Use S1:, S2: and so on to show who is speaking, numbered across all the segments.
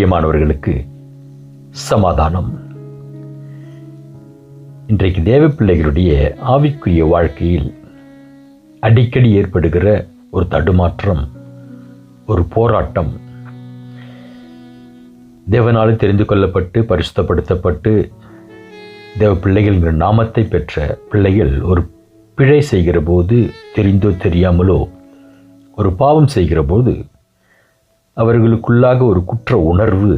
S1: பிரியமானவர்களுக்கு சமாதானம். இன்றைக்கு தேவ பிள்ளைகளுடைய ஆவிக்குரிய வாழ்க்கையில் அடிக்கடி ஏற்படுகிற ஒரு தடுமாற்றம், ஒரு போராட்டம், தேவனால் தெரிந்து கொள்ளப்பட்டு பரிசுத்தப்படுத்தப்பட்டு தேவ பிள்ளைகள் என்கிற நாமத்தை பெற்ற பிள்ளைகள் ஒரு பிழை செய்கிற போது, தெரிந்தோ தெரியாமலோ ஒரு பாவம் செய்கிற போது அவர்களுக்குள்ளாக ஒரு குற்ற உணர்வு,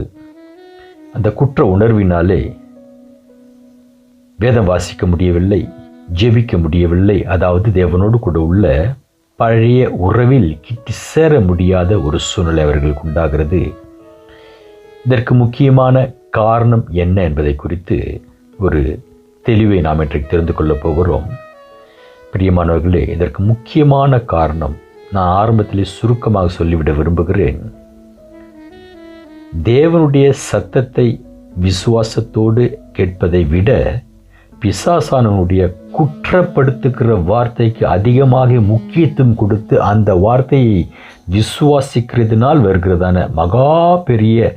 S1: அந்த குற்ற உணர்வினாலே வேதம் வாசிக்க முடியவில்லை, ஜெபிக்க முடியவில்லை, அதாவது தேவனோடு கூட உள்ள பழைய உறவில் கிட்டி சேர முடியாத ஒரு சூழ்நிலை அவர்களுக்கு உண்டாகிறது. இதற்கு முக்கியமான காரணம் என்ன என்பதை குறித்து ஒரு தெளிவை நாம் இன்றைக்கு தெரிந்து கொள்ளப் போகிறோம். பிரியமானவர்களே, இதற்கு முக்கியமான காரணம் நான் ஆரம்பத்திலே சுருக்கமாக சொல்லிவிட விரும்புகிறேன். தேவனுடைய சத்தத்தை விசுவாசத்தோடு கேட்பதை விட பிசாசானவனுடைய குற்றப்படுத்துகிற வார்த்தைக்கு அதிகமாக முக்கியத்துவம் கொடுத்து அந்த வார்த்தையை விசுவாசிக்கிறதுனால் வருகிறதான மகா பெரிய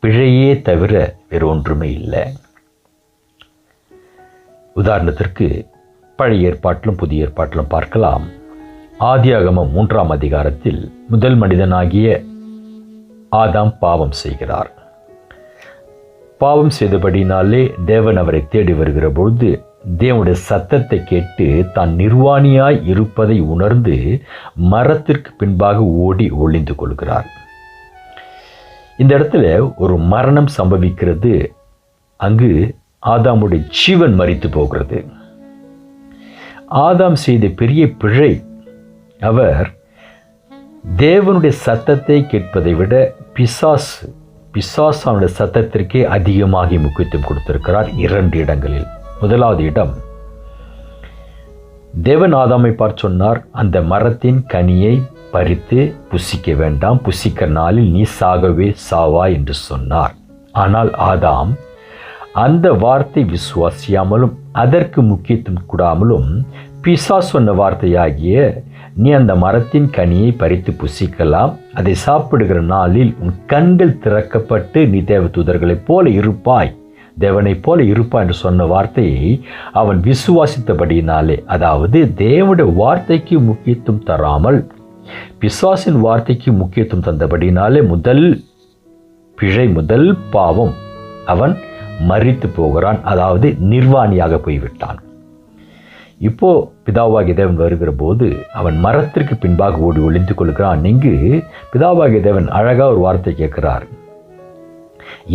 S1: பிழையே தவிர வேறு ஒன்றுமே இல்லை. உதாரணத்திற்கு பழைய ஏற்பாட்டிலும் புதிய ஏற்பாட்டிலும் பார்க்கலாம். ஆதியாகமம் 3ஆம் அதிகாரத்தில் முதல் மனிதனாகிய ஆதாம் பாவம் செய்கிறார். பாவம் செய்தபடினாலே தேவன் அவரை தேடி வருகிற பொழுது தேவனுடைய சத்தத்தை கேட்டு தான் நிர்வாணியாய் இருப்பதை உணர்ந்து மரத்திற்கு பின்பாக ஓடி ஒளிந்து கொள்கிறார். இந்த இடத்துல ஒரு மரணம் சம்பவிக்கிறது. அங்கு ஆதாமுடைய ஜீவன் மரித்து போகிறது. ஆதாம் செய்த பெரிய பிழை, அவர் தேவனுடைய சத்தத்தை கேட்பதை விட பிசாசானுடைய சத்தத்திற்கே அதிகமாக முக்கியத்துவம் கொடுத்திருக்கிறார் 2 இடங்களில். முதலாவது இடம், தேவன் ஆதாமை பார்த்து சொன்னார், அந்த மரத்தின் கனியை பறித்து புசிக்க வேண்டாம், புசிக்கிற நாளில் நீ சாகவே சாவா என்று சொன்னார். ஆனால் ஆதாம் அந்த வார்த்தை விசுவாசியாமலும் அதற்கு முக்கியத்துவம் கூடாமலும் பிசாசு சொன்ன வார்த்தையாகிய நீ அந்த மரத்தின் கனியை பறித்து புசிக்கலாம், அதை சாப்பிடுகிற நாளில் உன் கண்கள் திறக்கப்பட்டு நீ தேவ தூதர்களைப் போல இருப்பாய், தேவனைப் போல இருப்பாய் என்று சொன்ன வார்த்தையை அவன் விசுவாசித்தபடினாலே, அதாவது தேவனுடைய வார்த்தைக்கு முக்கியத்துவம் தராமல் பிசாசின் வார்த்தைக்கு முக்கியத்துவம் தந்தபடினாலே முதல் பிழை, முதல் பாவம், அவன் மரித்து போகிறான், அதாவது நிர்வாணியாக போய்விட்டான். இப்போ பிதாவாகிய தேவன் வருகிற போது அவன் மரத்திற்கு பின்பாக ஓடி ஒளிந்து கொள்கிறான். இங்கு பிதாவாகிய தேவன் அழகா ஒரு வார்த்தை கேட்கிறார்.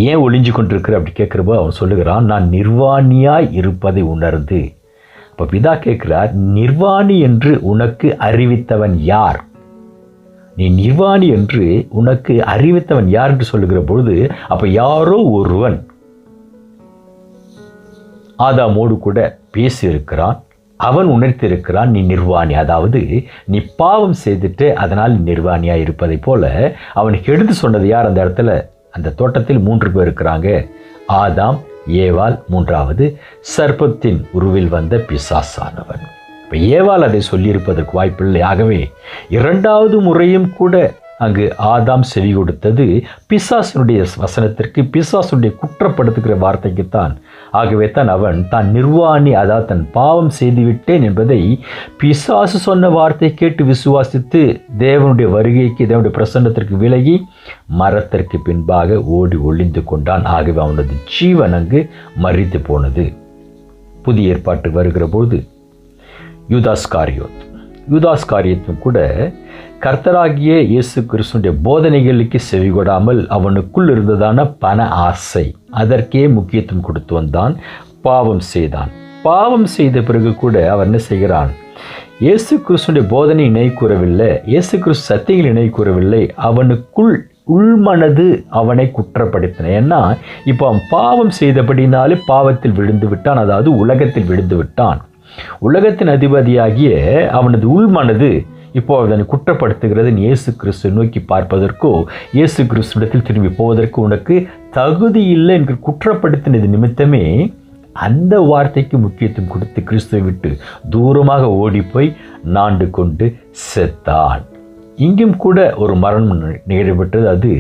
S1: ஏன் ஒளிஞ்சு கொண்டிருக்கிற அப்படி கேட்கிறப்போ அவன் சொல்லுகிறான், நான் நிர்வாணியாய் இருப்பதை உணர்ந்து. அப்ப பிதா கேட்கிறார், நிர்வாணி என்று உனக்கு அறிவித்தவன் யார்? நீ நிர்வாணி என்று உனக்கு அறிவித்தவன் யார் என்று சொல்லுகிற பொழுது அப்ப யாரோ ஒருவன் ஆதாமோடு கூட பேசி இருக்கிறான், அவன் உணர்த்திருக்கிறான் நீ நிர்வாணி, அதாவது நீ பாவம் செய்துட்டு அதனால் நிர்வாணியாக இருப்பதை போல அவனுக்கு எடுத்து சொன்னது யார்? அந்த இடத்துல, அந்த தோட்டத்தில் 3 பேர் இருக்கிறாங்க. ஆதாம், ஏவாள், 3வது சர்ப்பத்தின் உருவில் வந்த பிசாசானவன். இப்போ ஏவாள் அதை சொல்லியிருப்பதற்கு வாய்ப்பில்லை. ஆகவே 2வது முறையும் கூட அங்கு ஆதாம் செவி கொடுத்தது பிசாசனுடைய வசனத்திற்கு, பிசாசனுடைய குற்றப்படுத்துகிற வார்த்தைக்குத்தான். ஆகவே தான் அவன் தான் நிர்வாணி, அதாவது தன் பாவம் செய்துவிட்டேன் என்பதை பிசாசு சொன்ன வார்த்தை கேட்டு விசுவாசித்து தேவனுடைய வருகைக்கு, தேவனுடைய பிரசன்னத்திற்கு விலகி மரத்திற்கு பின்பாக ஓடி ஒளிந்து கொண்டான். ஆகவே அவனது ஜீவன் அங்கு மரித்து போனது. புதிய ஏற்பாட்டு வருகிற போது யூதாஸ் காரியத்தும் கூட கர்த்தராகிய இயேசு கிறிஸ்துடைய போதனைகளுக்கு செவிகொடாமல் அவனுக்குள் இருந்ததான பண ஆசை, அதற்கே முக்கியத்துவம் கொடுத்து வந்தான், பாவம் செய்தான். பாவம் செய்த பிறகு கூட அவன் என்ன செய்கிறான்? இயேசு கிறிஸ்துடைய போதனை நினைவு கூறவில்லை, இயேசு கிறிஸ்து சத்தியங்கள் நினைவு கூறவில்லை, அவனுக்குள் உள்மனது அவனை குற்றப்படுத்தின. ஏன்னா இப்போ அவன் பாவம் செய்தபடினாலே பாவத்தில் விழுந்து விட்டான், அதாவது உலகத்தில் விழுந்து விட்டான். உலகத்தின் அதிபதியாகிய அவனது உள்மனது இப்போ அதனை குற்றப்படுத்துகிறது. இயேசு கிறிஸ்துவை நோக்கி பார்ப்பதற்கோ இயேசு கிறிஸ்துவிடத்தில் திரும்பி போவதற்கு உனக்கு தகுதி இல்லை என்று குற்றப்படுத்தினது நிமித்தமே அந்த வார்த்தைக்கு முக்கியத்துவம் கொடுத்து கிறிஸ்துவை விட்டு தூரமாக ஓடி போய் நாண்டு கொண்டு செத்தான். இங்கும் கூட ஒரு மரணம் நிகழ்வுபட்டது. அது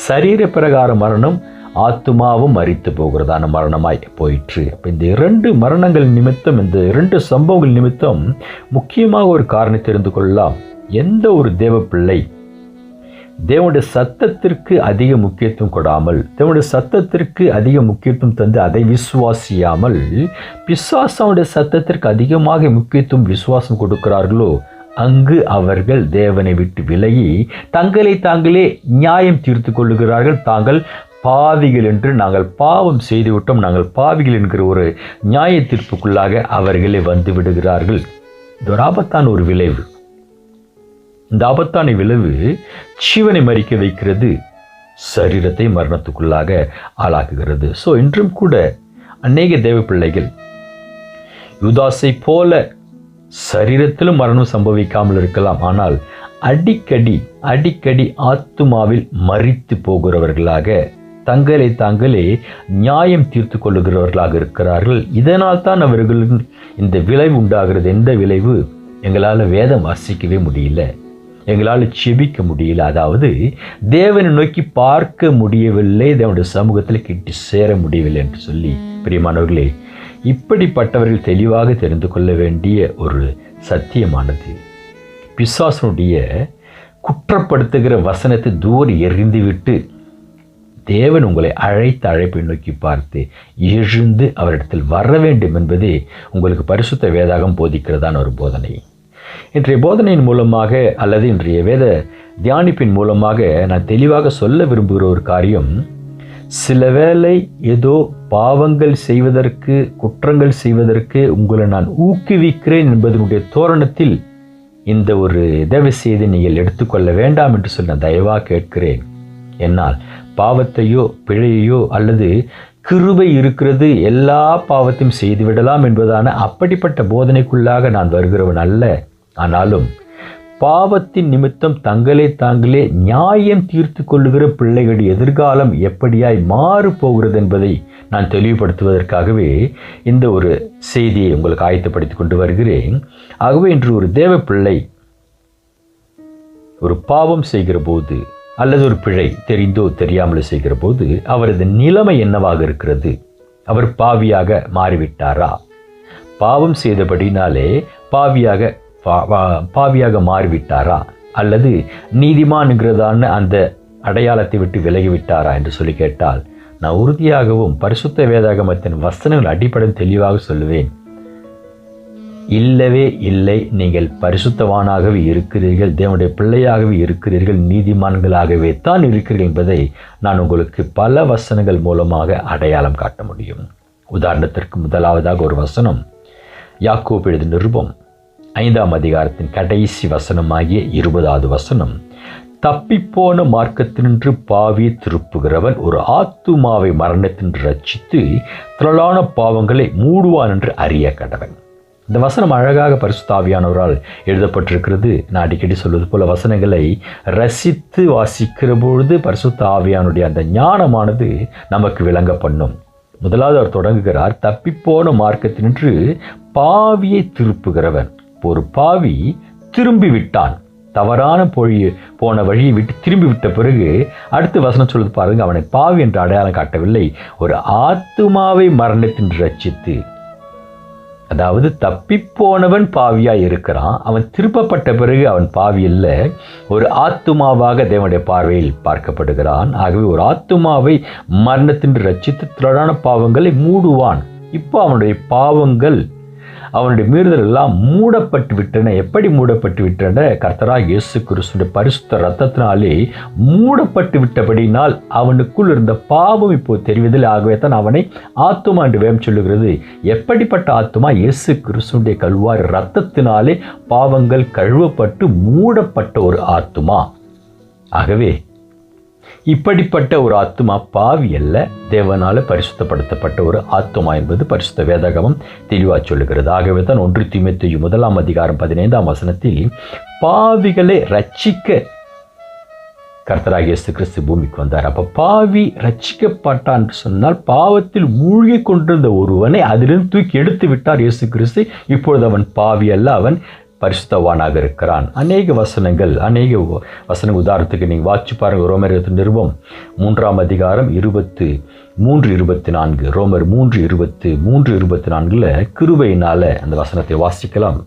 S1: சரீர பிரகார மரணம், ஆத்துமாவும் மரித்து போகிறதான மரணமாய் போயிற்று. இப்போ இந்த 2 மரணங்கள் நிமித்தம், இந்த 2 சம்பவங்கள் நிமித்தம் முக்கியமாக ஒரு காரணத்தை தெரிந்து கொள்ளலாம். எந்த ஒரு தேவ பிள்ளை தேவனுடைய சத்தத்திற்கு அதிக முக்கியத்துவம் கொடாமல், தேவனுடைய சத்தத்திற்கு அதிக முக்கியத்துவம் தந்து அதை விசுவாசியாமல் பிசாசாவுடைய சத்தத்திற்கு அதிகமாக முக்கியத்துவம் விசுவாசம் கொடுக்கிறார்களோ, அங்கு அவர்கள் தேவனை விட்டு விலகி தங்களை தாங்களே நியாயம் தீர்த்து கொள்ளுகிறார்கள். தாங்கள் பாவிகள் என்று, நாங்கள் பாவம் செய்துவிட்டோம், நாங்கள் பாவிகள் என்கிற ஒரு நியாய தீர்ப்புக்குள்ளாக அவர்களே வந்து விடுகிறார்கள். இது ஒரு ஆபத்தான ஒரு விளைவு. இந்த ஆபத்தான விளைவு ஜீவனை மறிக்க வைக்கிறது, சரீரத்தை மரணத்துக்குள்ளாக ஆளாக்குகிறது. ஸோ இன்றும் கூட அநேக தேவ பிள்ளைகள் யூதாசை போல சரீரத்திலும் மரணம் சம்பவிக்காமல் இருக்கலாம், ஆனால் அடிக்கடி ஆத்துமாவில் மரித்து போகிறவர்களாக, தங்களை தாங்களே நியாயம் தீர்த்து கொள்ளுகிறவர்களாக இருக்கிறார்கள். இதனால் தான் அவர்களுக்கு இந்த விளைவு உண்டாகிறது. எந்த விளைவு? எங்களால் வேதம் வாசிக்கவே முடியல, எங்களால் செபிக்க முடியல, அதாவது தேவனை நோக்கி பார்க்க முடியவில்லை, தேவனுடைய சமூகத்தில் கிட்டி சேர முடியவில்லை என்று சொல்லி, பிரியமானவர்களே, இப்படிப்பட்டவர்கள் தெளிவாக தெரிந்து கொள்ள வேண்டிய ஒரு சத்தியமானது, பிசாசனுடைய குற்றப்படுத்துகிற வசனத்தை தூர எறிந்துவிட்டு தேவன் உங்களை அழைத்த அழைப்பை நோக்கி பார்த்து எழுந்து அவரிடத்தில் வர வேண்டும் என்பதே உங்களுக்கு பரிசுத்த வேதாகம் போதிக்கிறதான ஒரு போதனை. இன்றைய போதனையின் மூலமாக அல்லது இன்றைய வேத தியானிப்பின் மூலமாக நான் தெளிவாக சொல்ல விரும்புகிற ஒரு காரியம், சில வேளை ஏதோ பாவங்கள் செய்வதற்கு, குற்றங்கள் செய்வதற்கு உங்களை நான் ஊக்குவிக்கிறேன் என்பதனுடைய தோரணத்தில் இந்த ஒரு தேவ செய்தியை நீங்கள் எடுத்துக்கொள்ள வேண்டாம் என்று சொல்லி நான் தயவாக கேட்கிறேன். என்னால் பாவத்தையோ பிழையையோ அல்லது கிருபை இருக்கிறது, எல்லா பாவத்தையும் செய்துவிடலாம் என்பதான அப்படிப்பட்ட போதனைக்குள்ளாக நான் வருகிறவன் அல்ல. ஆனாலும் பாவத்தின் நிமித்தம் தங்களை தாங்களே நியாயம் தீர்த்து கொள்ளுகிற பிள்ளைகளுடைய எதிர்காலம் எப்படியாய் மாறு போகிறது என்பதை நான் தெளிவுபடுத்துவதற்காகவே இந்த ஒரு செய்தியை உங்களுக்கு ஆயத்தப்படுத்தி கொண்டு வருகிறேன். ஆகவே இன்று ஒரு தேவ பிள்ளை ஒரு பாவம் செய்கிற போது அல்லது ஒரு பிழை தெரிந்தோ தெரியாமலோ செய்கிற போது அவரது நிலைமை என்னவாக இருக்கிறது? அவர் பாவியாக மாறிவிட்டாரா? பாவம் செய்தபடினாலே பாவியாக மாறிவிட்டாரா? அல்லது நீதிமான்கிறதான அந்த அடையாளத்தை விட்டு விலகிவிட்டாரா என்று சொல்லி கேட்டால், நான் உறுதியாகவும் பரிசுத்த வேதாகமத்தின் வசனங்கள் அடிப்படையில் தெளிவாக சொல்லுவேன், இல்லவே இல்லை. நீங்கள் பரிசுத்தவானாகவே இருக்கிறீர்கள், தேவனுடைய பிள்ளையாகவே இருக்கிறீர்கள், நீதிமான்களாகவே தான் இருக்கிறீர்கள் என்பதை நான் உங்களுக்கு பல வசனங்கள் மூலமாக அடையாளம் காட்ட முடியும். உதாரணத்திற்கு முதலாவதாக ஒரு வசனம், யாக்கோபு எழுதின நிருபம் 5ஆம் அதிகாரத்தின் கடைசி வசனமாகிய 20வது வசனம், தப்பிப்போன மார்க்கத்தினின்று பாவியை திருப்புகிறவன் ஒரு ஆத்துமாவை மரணத்தின்று ரட்சித்து திரளான பாவங்களை மூடுவான் என்று அறிய கடவன். இந்த வசனம் அழகாக பரிசுத்த ஆவியானவரால் எழுதப்பட்டிருக்கிறது. நான் அடிக்கடி சொல்வது போல வசனங்களை ரசித்து வாசிக்கிற பொழுது பரிசுத்த ஆவியானுடைய அந்த ஞானமானது நமக்கு விளங்க பண்ணும். முதலாவது அவர் தொடங்குகிறார், தப்பிப்போன மார்க்கத்தினின்று பாவியை திருப்புகிறவன். ஒரு பாவி திரும்பி விட்டான், தவறான போன வழியை விட்டு திரும்பி விட்ட பிறகு அடுத்து வசனம் சொல்லுது பாருங்க, அவனை பாவி என்று அடையாளம் காட்டவில்லை, ஒரு ஆத்துமாவை மரணத்தின்று ரட்சித்து. அதாவது தப்பிப்போனவன் பாவியாய் இருக்கிறான், அவன் திருப்பப்பட்ட பிறகு அவன் பாவி அல்ல, ஒரு ஆத்துமாவாக தேவனுடைய பார்வையில் பார்க்கப்படுகிறான். ஆகவே ஒரு ஆத்துமாவை மரணத்தின்று ரட்சித்து திரளான பாவங்களை மூடுவான். இப்போ அவனுடைய பாவங்கள், அவனுடைய மீறுதல் எல்லாம் மூடப்பட்டு விட்டன. எப்படி மூடப்பட்டு விட்டன? கர்த்தராகிய இயேசு கிறிஸ்துவின் பரிசுத்த இரத்தத்தினாலே மூடப்பட்டு விட்டபடினால் அவனுக்குள் இருந்த பாவம் இப்போ தெரிவதில்லை. ஆகவே தான் அவனை ஆத்துமா என்று வேதம் சொல்லுகிறது. எப்படிப்பட்ட ஆத்துமா? இயேசு கிறிஸ்துவின் கல்வாரி இரத்தத்தினாலே பாவங்கள் கழுவப்பட்டு மூடப்பட்ட ஒரு ஆத்துமா. ஆகவே இப்படிப்பட்ட ஒரு ஆத்துமா பாவி அல்ல, தேவனால பரிசுத்தப்படுத்தப்பட்ட ஒரு ஆத்துமா என்பது பரிசுத்த வேதாகமம் தெளிவாக சொல்லுகிறது. ஆகவே தான் 1 தீமோத்தேயு 1ஆம் அதிகாரம் 15ஆம் வசனத்தில் பாவிகளை ரட்சிக்க கர்த்தராகிய இயேசு கிறிஸ்து பூமிக்கு வந்தார். அப்போ பாவி ரட்சிக்கப்பட்டான் என்று சொன்னால் பாவத்தில் மூழ்கி கொண்டிருந்த ஒருவனை அதிலிருந்து தூக்கி எடுத்து விட்டார் இயேசு கிறிஸ்து. இப்பொழுது அவன் பாவி அல்ல, அவன் பரிசுத்தவானாக இருக்கிறான். அநேக வசனங்கள் உதாரணத்துக்கு நீங்கள் வாட்சி பாருங்கள். ரோமர் நிருபம் 3ஆம் அதிகாரம் 23-24, ரோமர் 3:23-24 கிருபையினால அந்த வசனத்தை வாசிக்கலாம்.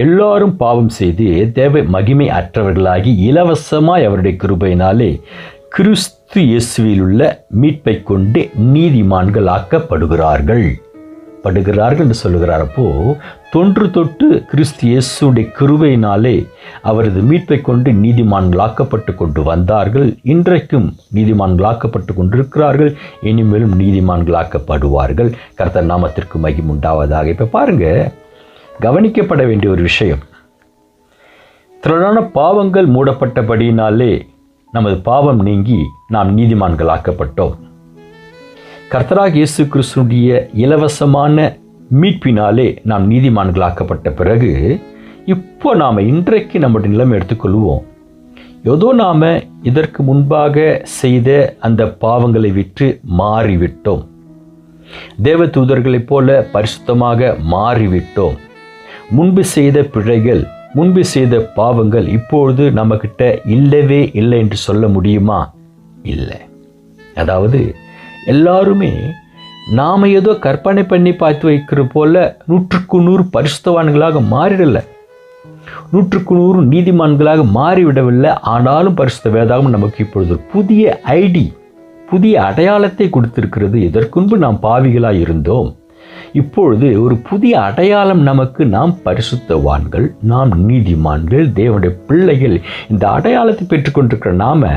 S1: எல்லாரும் பாவம் செய்து தேவ மகிமை அற்றவர்களாகி இலவசமாய் அவருடைய கிருபையினாலே கிறிஸ்து இயேசுவில் உள்ள மீட்பை கொண்டு நீதிமான்கள் ஆக்கப்படுகிறார்கள் என்று சொல்லுகிறார். அப்போ தொன்று தொட்டு கிறிஸ்து இயேசுடைய கிருபையினாலே அவரது மீட்பை கொண்டு நீதிமான்களாக்கப்பட்டு கொண்டு வந்தார்கள். இன்றைக்கும் நீதிமான்களாக்கப்பட்டு கொண்டிருக்கிறார்கள். இனிமேலும் நீதிமான்களாக்கப்படுவார்கள். கர்த்தர் நாமத்திற்கு மகிமை உண்டாவதாக. இப்போ பாருங்க, கவனிக்கப்பட வேண்டிய ஒரு விஷயம், திரளான பாவங்கள் மூடப்பட்டபடியினாலே நமது பாவம் நீங்கி நாம் நீதிமான்களாக்கப்பட்டோம். கர்த்தராகிய இயேசு கிறிஸ்துடைய இலவசமான மீட்பினாலே நாம் நீதிமான்களாக்கப்பட்ட பிறகு இப்போ நாம் இன்றைக்கு நம்முடைய நிலைமை எடுத்துக்கொள்வோம். ஏதோ நாம் இதற்கு முன்பாக செய்த அந்த பாவங்களை விட்டு மாறிவிட்டோம். தேவ தூதர்களைப் போல பரிசுத்தமாக மாறிவிட்டோம். முன்பு செய்த பிழைகள், முன்பு செய்த பாவங்கள் இப்பொழுது நம்மக்கிட்ட இல்லவே இல்லை என்று சொல்ல முடியுமா? இல்லை. அதாவது எல்லாருமே நாம் ஏதோ கற்பனை பண்ணி பார்த்து வைக்கிற போல 100% பரிசுத்தவான்களாக மாறிடலை, 100% நீதிமான்களாக மாறிவிடவில்லை. ஆனாலும் பரிசுத்த வேதாகம் நமக்கு இப்பொழுது புதிய அடையாளத்தை கொடுத்திருக்கிறது. இதற்குன்பு நாம் பாவிகளாக இருந்தோம். இப்பொழுது ஒரு புதிய அடையாளம் நமக்கு. நாம் பரிசுத்தவான்கள், நாம் நீதிமான்கள், தேவனுடைய பிள்ளைகள். இந்த அடையாளத்தை பெற்றுக்கொண்டிருக்கிற நாம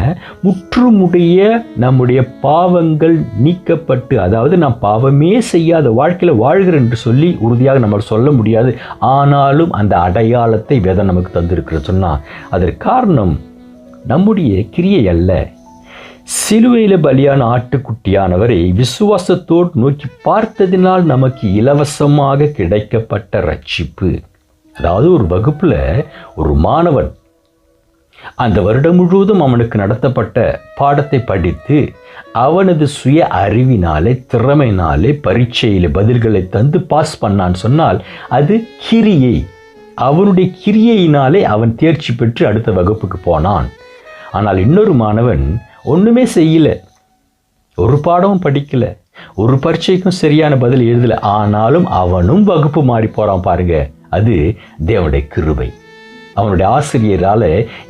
S1: முற்றுமுடைய நம்முடைய பாவங்கள் நீக்கப்பட்டு, அதாவது நாம் பாவமே செய்யாத வாழ்க்கையில் வாழ்கிறோம் என்று சொல்லி உறுதியாக நம்ம சொல்ல முடியாது. ஆனாலும் அந்த அடையாளத்தை வேதம் நமக்கு தந்திருக்கிறது சொன்னால் அதற்கு காரணம் நம்முடைய கிரியை அல்ல. சிலுவையில் பலியான ஆட்டுக்குட்டியானவரை விசுவாசத்தோடு நோக்கி பார்த்ததினால் நமக்கு இலவசமாக கிடைக்கப்பட்ட ரட்சிப்பு. அதாவது ஒரு வகுப்பில் ஒரு மாணவன் அந்த வருடம் முழுவதும் அவனுக்கு நடத்தப்பட்ட பாடத்தை படித்து அவனது சுய அறிவினாலே, திறமையினாலே பரீட்சையில் பதில்களை தந்து பாஸ் பண்ணான்னு சொன்னால் அது கிரியை. அவனுடைய கிரியையினாலே அவன் தேர்ச்சி பெற்று அடுத்த வகுப்புக்கு போனான். ஆனால் இன்னொரு மாணவன் ஒன்றுமே செய்யலை, ஒரு பாடமும் படிக்கலை, ஒரு பரீட்சைக்கும் சரியான பதில் எழுதலை. ஆனாலும் அவனும் வகுப்பு மாறி போகிறான் பாருங்க. அது தேவனுடைய கிருபை. அவனுடைய ஆசிரியரால்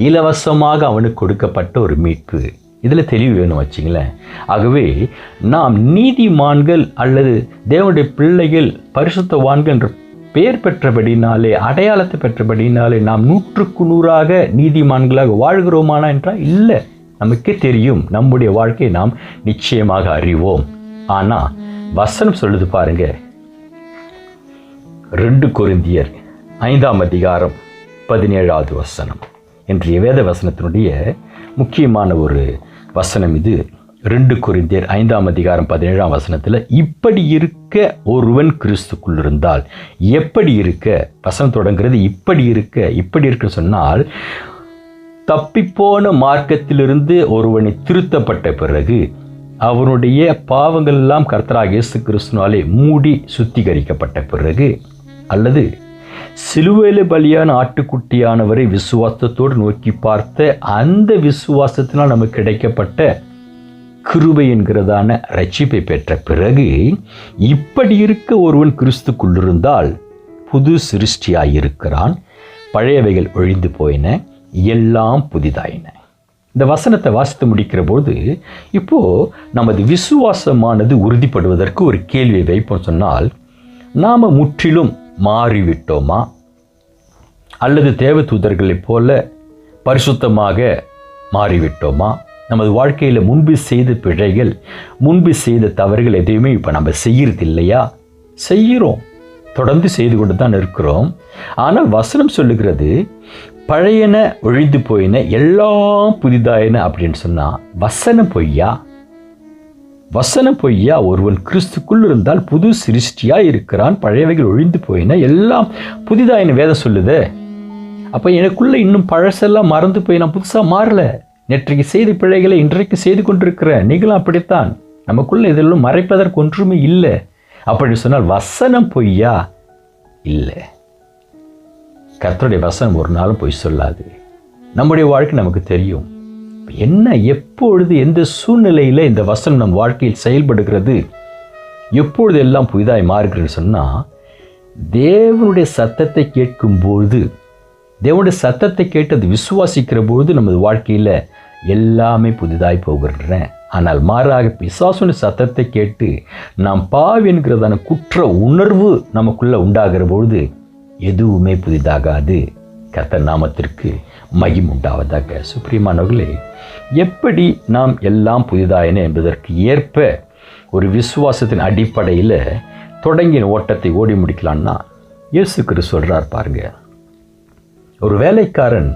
S1: இலவசமாக அவனுக்கு கொடுக்கப்பட்ட ஒரு மீட்பு. இதில் தெளிவு வேணும் வச்சிங்களேன். ஆகவே நாம் நீதிமான்கள் அல்லது தேவனுடைய பிள்ளைகள், பரிசுத்தவான்கள் என்ற பெயர் பெற்றபடினாலே, அடையாளத்தை பெற்றபடினாலே நாம் 100% நீதிமான்களாக வாழ்கிறோமானா என்றால் இல்லை. நமக்கே தெரியும், நம்முடைய வாழ்க்கையை நாம் நிச்சயமாக அறிவோம். ஆனால் வசனம் சொல்லுது பாருங்க, 2 கொரிந்தியர் 5ஆம் அதிகாரம் 17வது வசனம். இன்றைய வேத வசனத்தினுடைய முக்கியமான ஒரு வசனம் இது. 2 கொரிந்தியர் 5ஆம் அதிகாரம் 17ஆம் வசனத்தில், இப்படி இருக்க ஒருவன் கிறிஸ்துக்குள் இருந்தால், எப்படி இருக்க வசனம் தொடங்குறது, இப்படி இருக்க சொன்னால் தப்பிப்போன மார்க்கத்திலிருந்து ஒருவனை திருத்தப்பட்ட பிறகு அவனுடைய பாவங்கள் எல்லாம் கர்த்தராகிய இயேசு கிறிஸ்துவினாலே மூடி சுத்திகரிக்கப்பட்ட பிறகு, அல்லது சிலுவையில் பலியான ஆட்டுக்குட்டியானவரை விசுவாசத்தோடு நோக்கி பார்த்த அந்த விசுவாசத்தினால் நமக்கு கிடைக்கப்பட்ட கிருபை என்கிறதான ரட்சிப்பை பெற்ற பிறகு, இப்படி இருக்க ஒருவன் கிறிஸ்துக்குள்ளிருந்தால் புது சிருஷ்டியாயிருக்கிறான், பழையவைகள் ஒழிந்து போயின, எல்லாம் புதிதாயின. இந்த வசனத்தை வாசித்து முடிக்கிற போது இப்போது நமது விசுவாசமானது உறுதிப்படுவதற்கு ஒரு கேள்வியை வைப்போம். சொன்னால் நாம் முற்றிலும் மாறிவிட்டோமா, அல்லது தேவ தூதர்களைப் போல பரிசுத்தமாக மாறிவிட்டோமா? நமது வாழ்க்கையில் முன்பு செய்த பிழைகள், முன்பு செய்த தவறுகள் எதையுமே இப்போ நம்ம செய்கிறது இல்லையா? செய்கிறோம், தொடர்ந்து செய்து கொண்டு தான் இருக்கிறோம். ஆனால் வசனம் சொல்லுகிறது பழையன ஒழிந்து போயின, எல்லாம் புதிதாயின அப்படின்னு சொன்னால் வசனம் பொய்யா? வசனம் பொய்யா? ஒருவன் கிறிஸ்துக்குள் இருந்தால் புது சிருஷ்டியாக இருக்கிறான், பழையவைகள் ஒழிந்து போயின, எல்லாம் புதிதாயின வேதம் சொல்லுது. அப்போ எனக்குள்ளே இன்னும் பழசெல்லாம் மறந்து போய் நான் புதுசாக மாறல. நேற்றைக்கு செய்த பிழைகளை இன்றைக்கு செய்து கொண்டிருக்கிறேன். நீங்களும் அப்படித்தான். நமக்குள்ளே இதெல்லாம் மறைப்பதற்கு ஒன்றுமே இல்லை. அப்படி சொன்னால் வசனம் பொய்யா? இல்லை. கர்த்தருடைய வசனம் ஒரு நாளும் பொய் சொல்லாது. நம்முடைய வாழ்க்கை நமக்கு தெரியும். என்ன, எப்பொழுது, எந்த சூழ்நிலையில் இந்த வசனம் நம் வாழ்க்கையில் செயல்படுகிறது, எப்பொழுது எல்லாம் புதிதாய் மாறுகிறது சொன்னால், தேவனுடைய சத்தத்தை கேட்கும்போது, தேவனுடைய சத்தத்தை கேட்டு அது விசுவாசிக்கிற பொழுது நமது வாழ்க்கையில் எல்லாமே புதிதாய் போகின்றன. ஆனால் மாறாக பிசாசுடைய சத்தத்தை கேட்டு நாம் பாவி என்கிறதான குற்ற உணர்வு நமக்குள்ளே உண்டாகிற பொழுது எதுவுமே புதிதாகாது. கர்த்தர் நாமத்திற்கு மகிமை உண்டாவதாக. சுப்ரியமானவர்களே, எப்படி நாம் எல்லாம் புதிதாயின என்பதற்கு ஏற்ப ஒரு விசுவாசத்தின் அடிப்படையில் தொடங்கின ஓட்டத்தை ஓடி முடிக்கலான்னா, இயேசு கிறிஸ்து சொல்கிறார் பாருங்க, ஒரு வேலைக்காரன்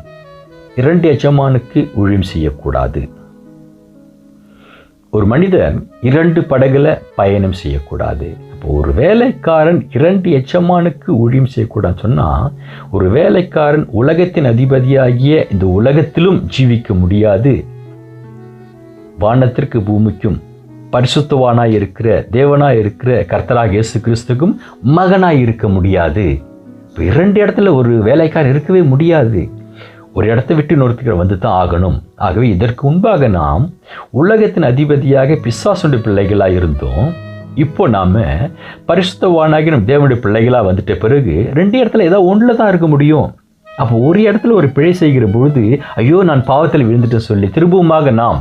S1: 2 எஜமானுக்கு ஊழியம் செய்யக்கூடாது. ஒரு மனிதன் 2 படகுல பயணம் செய்யக்கூடாது. அப்போ ஒரு வேலைக்காரன் 2 எஜமானுக்கு ஊழியம் செய்யக்கூடாதுன்னு சொன்னால், ஒரு வேலைக்காரன் உலகத்தின் அதிபதியாகிய இந்த உலகத்திலும் ஜீவிக்க முடியாது. வானத்திற்கு பூமிக்கும் பரிசுத்தவானாய் இருக்கிற தேவனாய் இருக்கிற கர்த்தராக இயேசு கிறிஸ்துக்கும் மகனாய் இருக்க முடியாது. இப்போ 2 இடத்துல ஒரு வேலைக்காரன் இருக்கவே முடியாது. ஒரு இடத்தை விட்டு இன்னொருத்தர் வந்து தான் ஆகணும். ஆகவே இதற்கு முன்பாக நாம் உலகத்தின் அதிபதியாக பிசாசுடைய பிள்ளைகளாக இருந்தோம். இப்போ நாம் பரிசுத்தவானாகி நம் தேவனுடைய பிள்ளைகளாக வந்துட்ட பிறகு 2 இடத்துல ஏதாவது ஒன்றில் தான் இருக்க முடியும். அப்போ ஒரு இடத்துல ஒரு பிழை செய்கிற பொழுது, ஐயோ நான் பாவத்தில் விழுந்துட்டு சொல்லி திரும்பவுமாக நாம்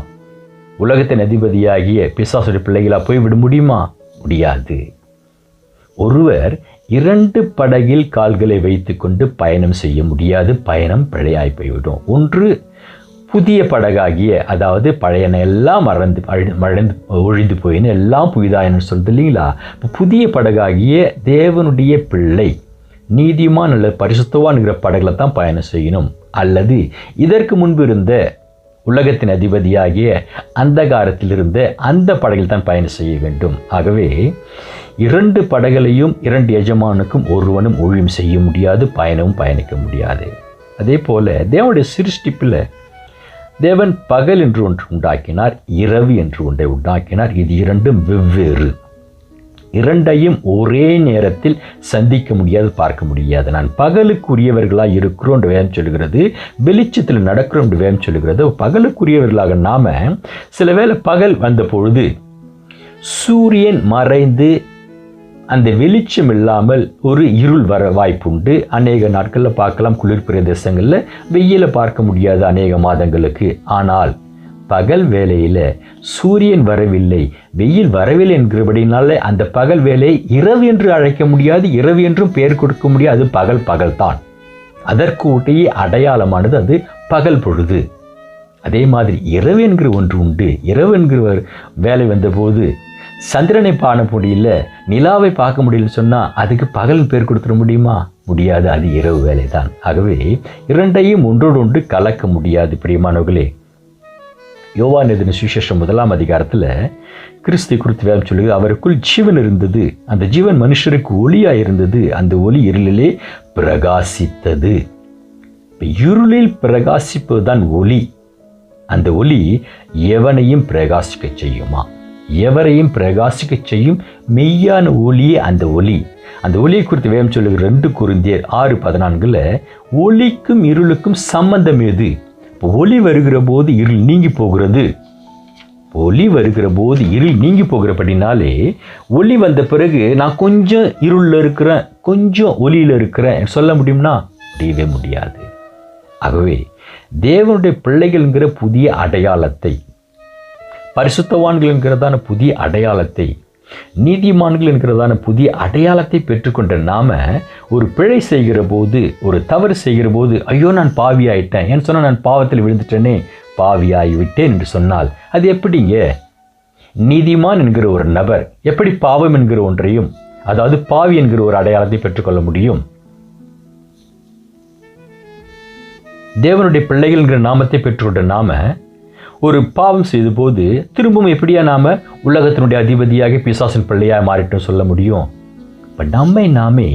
S1: உலகத்தின் அதிபதியாகிய பிசாசுடைய பிள்ளைகளாக போய்விட முடியுமா? முடியாது. ஒருவர் 2 படகில் கால்களை வைத்து கொண்டு பயணம் செய்ய முடியாது. பயணம் பிழையாய் போய்விடும். ஒன்று புதிய படகாகிய, அதாவது பழையன எல்லாம் ஒழிந்து போயின்னு எல்லாம் புதிதாயின்னு சொல்லுது இல்லைங்களா? இப்போ புதிய படகாகிய தேவனுடைய பிள்ளை நீதிமான் அல்லது பரிசுத்தவான்கிற படகுல தான் பயணம் செய்யணும். அல்லது இதற்கு முன்பு இருந்த உலகத்தின் அதிபதியாகிய அந்தகாரத்தில் இருந்த அந்த படகில் தான் பயணம் செய்ய வேண்டும். ஆகவே 2 படகுகளையும் 2 எஜமானுக்கும் ஒருவனும் ஊழியம் செய்ய முடியாது, பயணமும் பயணிக்க முடியாது. அதே போல தேவனுடைய சிருஷ்டிப்பில் தேவன் பகல் என்று ஒன்று உண்டாக்கினார், இரவு என்று ஒன்றை உண்டாக்கினார். இது 2ம் வெவ்வேறு. 2ஐயும் ஒரே நேரத்தில் சந்திக்க முடியாது, பார்க்க முடியாது. நான் பகலுக்குரியவர்களாக இருக்கிறோம் என்று வேதம் சொல்லுகிறது, வெளிச்சத்தில் நடக்கிறோம் என்று வேதம் சொல்லுகிறது. பகலுக்குரியவர்களாக நாம சில வேளை பகல் வந்த பொழுது சூரியன் மறைந்து அந்த வெளிச்சம் இல்லாமல் ஒரு இருள் வர வாய்ப்புண்டு. அநேக நாட்களில் பார்க்கலாம், குளிர் பிரதேசங்களில் வெயில பார்க்க முடியாது அநேக மாதங்களுக்கு. ஆனால் பகல் வேளையில் சூரியன் வரவில்லை, வெயில் வரவில்லை என்கிறபடினால அந்த பகல் வேலையை இரவு என்று அழைக்க முடியாது, இரவு என்றும் பெயர் கொடுக்க முடியாது. அது பகல் தான். அதற்கு உடைய அடையாளமானது அது பகல் பொழுது. அதே மாதிரி இரவு என்கிற ஒன்று உண்டு. இரவு என்கிற வேலை வந்தபோது சந்திரனை பார்க்க முடியல, நிலாவை பார்க்க முடியல சொன்னால் அதுக்கு பகல் பேர் கொடுத்துட முடியுமா? முடியாது. அது இரவு வேலை தான். ஆகவே 2ஐயும் ஒன்றோடு ஒன்று கலக்க முடியாது. பிரியமானவர்களே, யோவான் எழுதின சுவிசேஷம் 1ஆம் அதிகாரத்தில் கிறிஸ்து குறித்து வேதம் சொல்லுகிறது, அவருக்குள் ஜீவன் இருந்தது, அந்த ஜீவன் மனுஷருக்கு ஒளியாக இருந்தது, அந்த ஒளி இருளிலே பிரகாசித்தது. இருளில் பிரகாசிப்பதுதான் ஒளி. அந்த ஒளி எவனையும் பிரகாசிக்க செய்யுமா? எவரையும் பிரகாசிக்க செய்யும் மெய்யான ஒளியே அந்த ஒளி. அந்த ஒளியை குறித்து வேதம் சொல்லுகிற 2 கொரிந்தியர் 6:14 ஒளிக்கும் இருளுக்கும் சம்பந்தம் எது? ஒளி வருகிற போது இருள் நீங்கி போகிறது. ஒளி வருகிற போது இருள் நீங்கி போகிறபடினாலே ஒளி வந்த பிறகு நான் கொஞ்சம் இருளில் இருக்கிறேன், கொஞ்சம் ஒளியில் இருக்கிறேன் சொல்ல முடியும்னா முடியவே முடியாது. ஆகவே தேவனுடைய பிள்ளைகள்ங்கிற புதிய அடையாளத்தை, பரிசுத்தவான்கள் என்கிறதான புதிய அடையாளத்தை, நீதிமான்கள் என்கிறதான புதிய அடையாளத்தை பெற்றுக்கொண்ட நாம ஒரு பிழை செய்கிற போது, ஒரு தவறு செய்கிற போது, ஐயோ நான் பாவி ஆயிட்டேன், ஏன்னு சொன்னால் நான் பாவத்தில் விழுந்துட்டேனே, பாவியாகி விட்டேன் என்று சொன்னால் அது எப்படிங்க? நீதிமான் என்கிற ஒரு நபர் எப்படி பாவம் என்கிற ஒன்றையும், அதாவது பாவி என்கிற ஒரு அடையாளத்தை பெற்றுக்கொள்ள முடியும்? தேவனுடைய பிள்ளைகள் என்கிற நாமத்தை பெற்றுக்கொண்ட நாம ஒரு பாவம் செய்த போது திரும்பவும் எப்படியா நாம உலகத்தினுடைய அதிபதியாக பிசாசின் பிள்ளையாக மாறிட்டோம் சொல்ல முடியும்? இப்போ நம்மை நாமே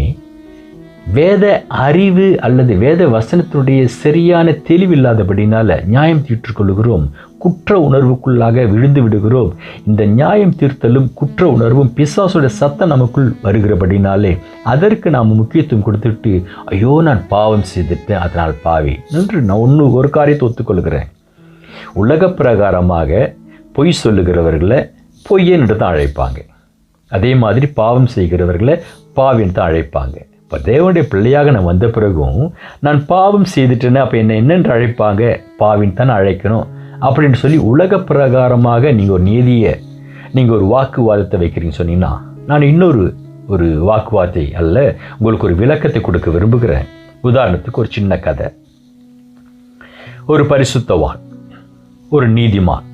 S1: வேத அறிவு அல்லது வேத வசனத்தினுடைய சரியான தெளிவில்லாதபடினால நியாயம் தீர்த்துக்கொள்கிறோம், குற்ற உணர்வுக்குள்ளாக விழுந்து விடுகிறோம். இந்த நியாயம் தீர்த்தலும் குற்ற உணர்வும் பிசாசுடைய சத்தம் நமக்குள் வருகிறபடினாலே அதற்கு நாம் முக்கியத்துவம் கொடுத்துட்டு, ஐயோ நான் பாவம் செய்துட்டேன் அதனால் பாவி என்று நான் ஒரு காரியத்தை ஒத்துக்கொள்கிறேன். உலக பிரகாரமாக பொய் சொல்லுகிறவர்களை பொய்யன்னு தான் அழைப்பாங்க. அதே மாதிரி பாவம் செய்கிறவர்களை பாவின்னு தான் அழைப்பாங்க. இப்போ தேவனுடைய பிள்ளையாக நான் வந்த பிறகும் நான் பாவம் செய்துட்டேன்னு அப்போ என்னென்று அழைப்பாங்க? பாவின்னு தானே அழைக்கணும் அப்படின்னு சொல்லி உலக பிரகாரமாக நீங்கள் ஒரு நீதியை, நீங்கள் ஒரு வாக்குவாதத்தை வைக்கிறீங்கன்னு சொன்னீங்கன்னா, நான் ஒரு வாக்குவாதத்தை அல்ல, உங்களுக்கு ஒரு விளக்கத்தை கொடுக்க விரும்புகிறேன். உதாரணத்துக்கு ஒரு சின்ன கதை. ஒரு பரிசுத்தவான், ஒரு நீதிமான்,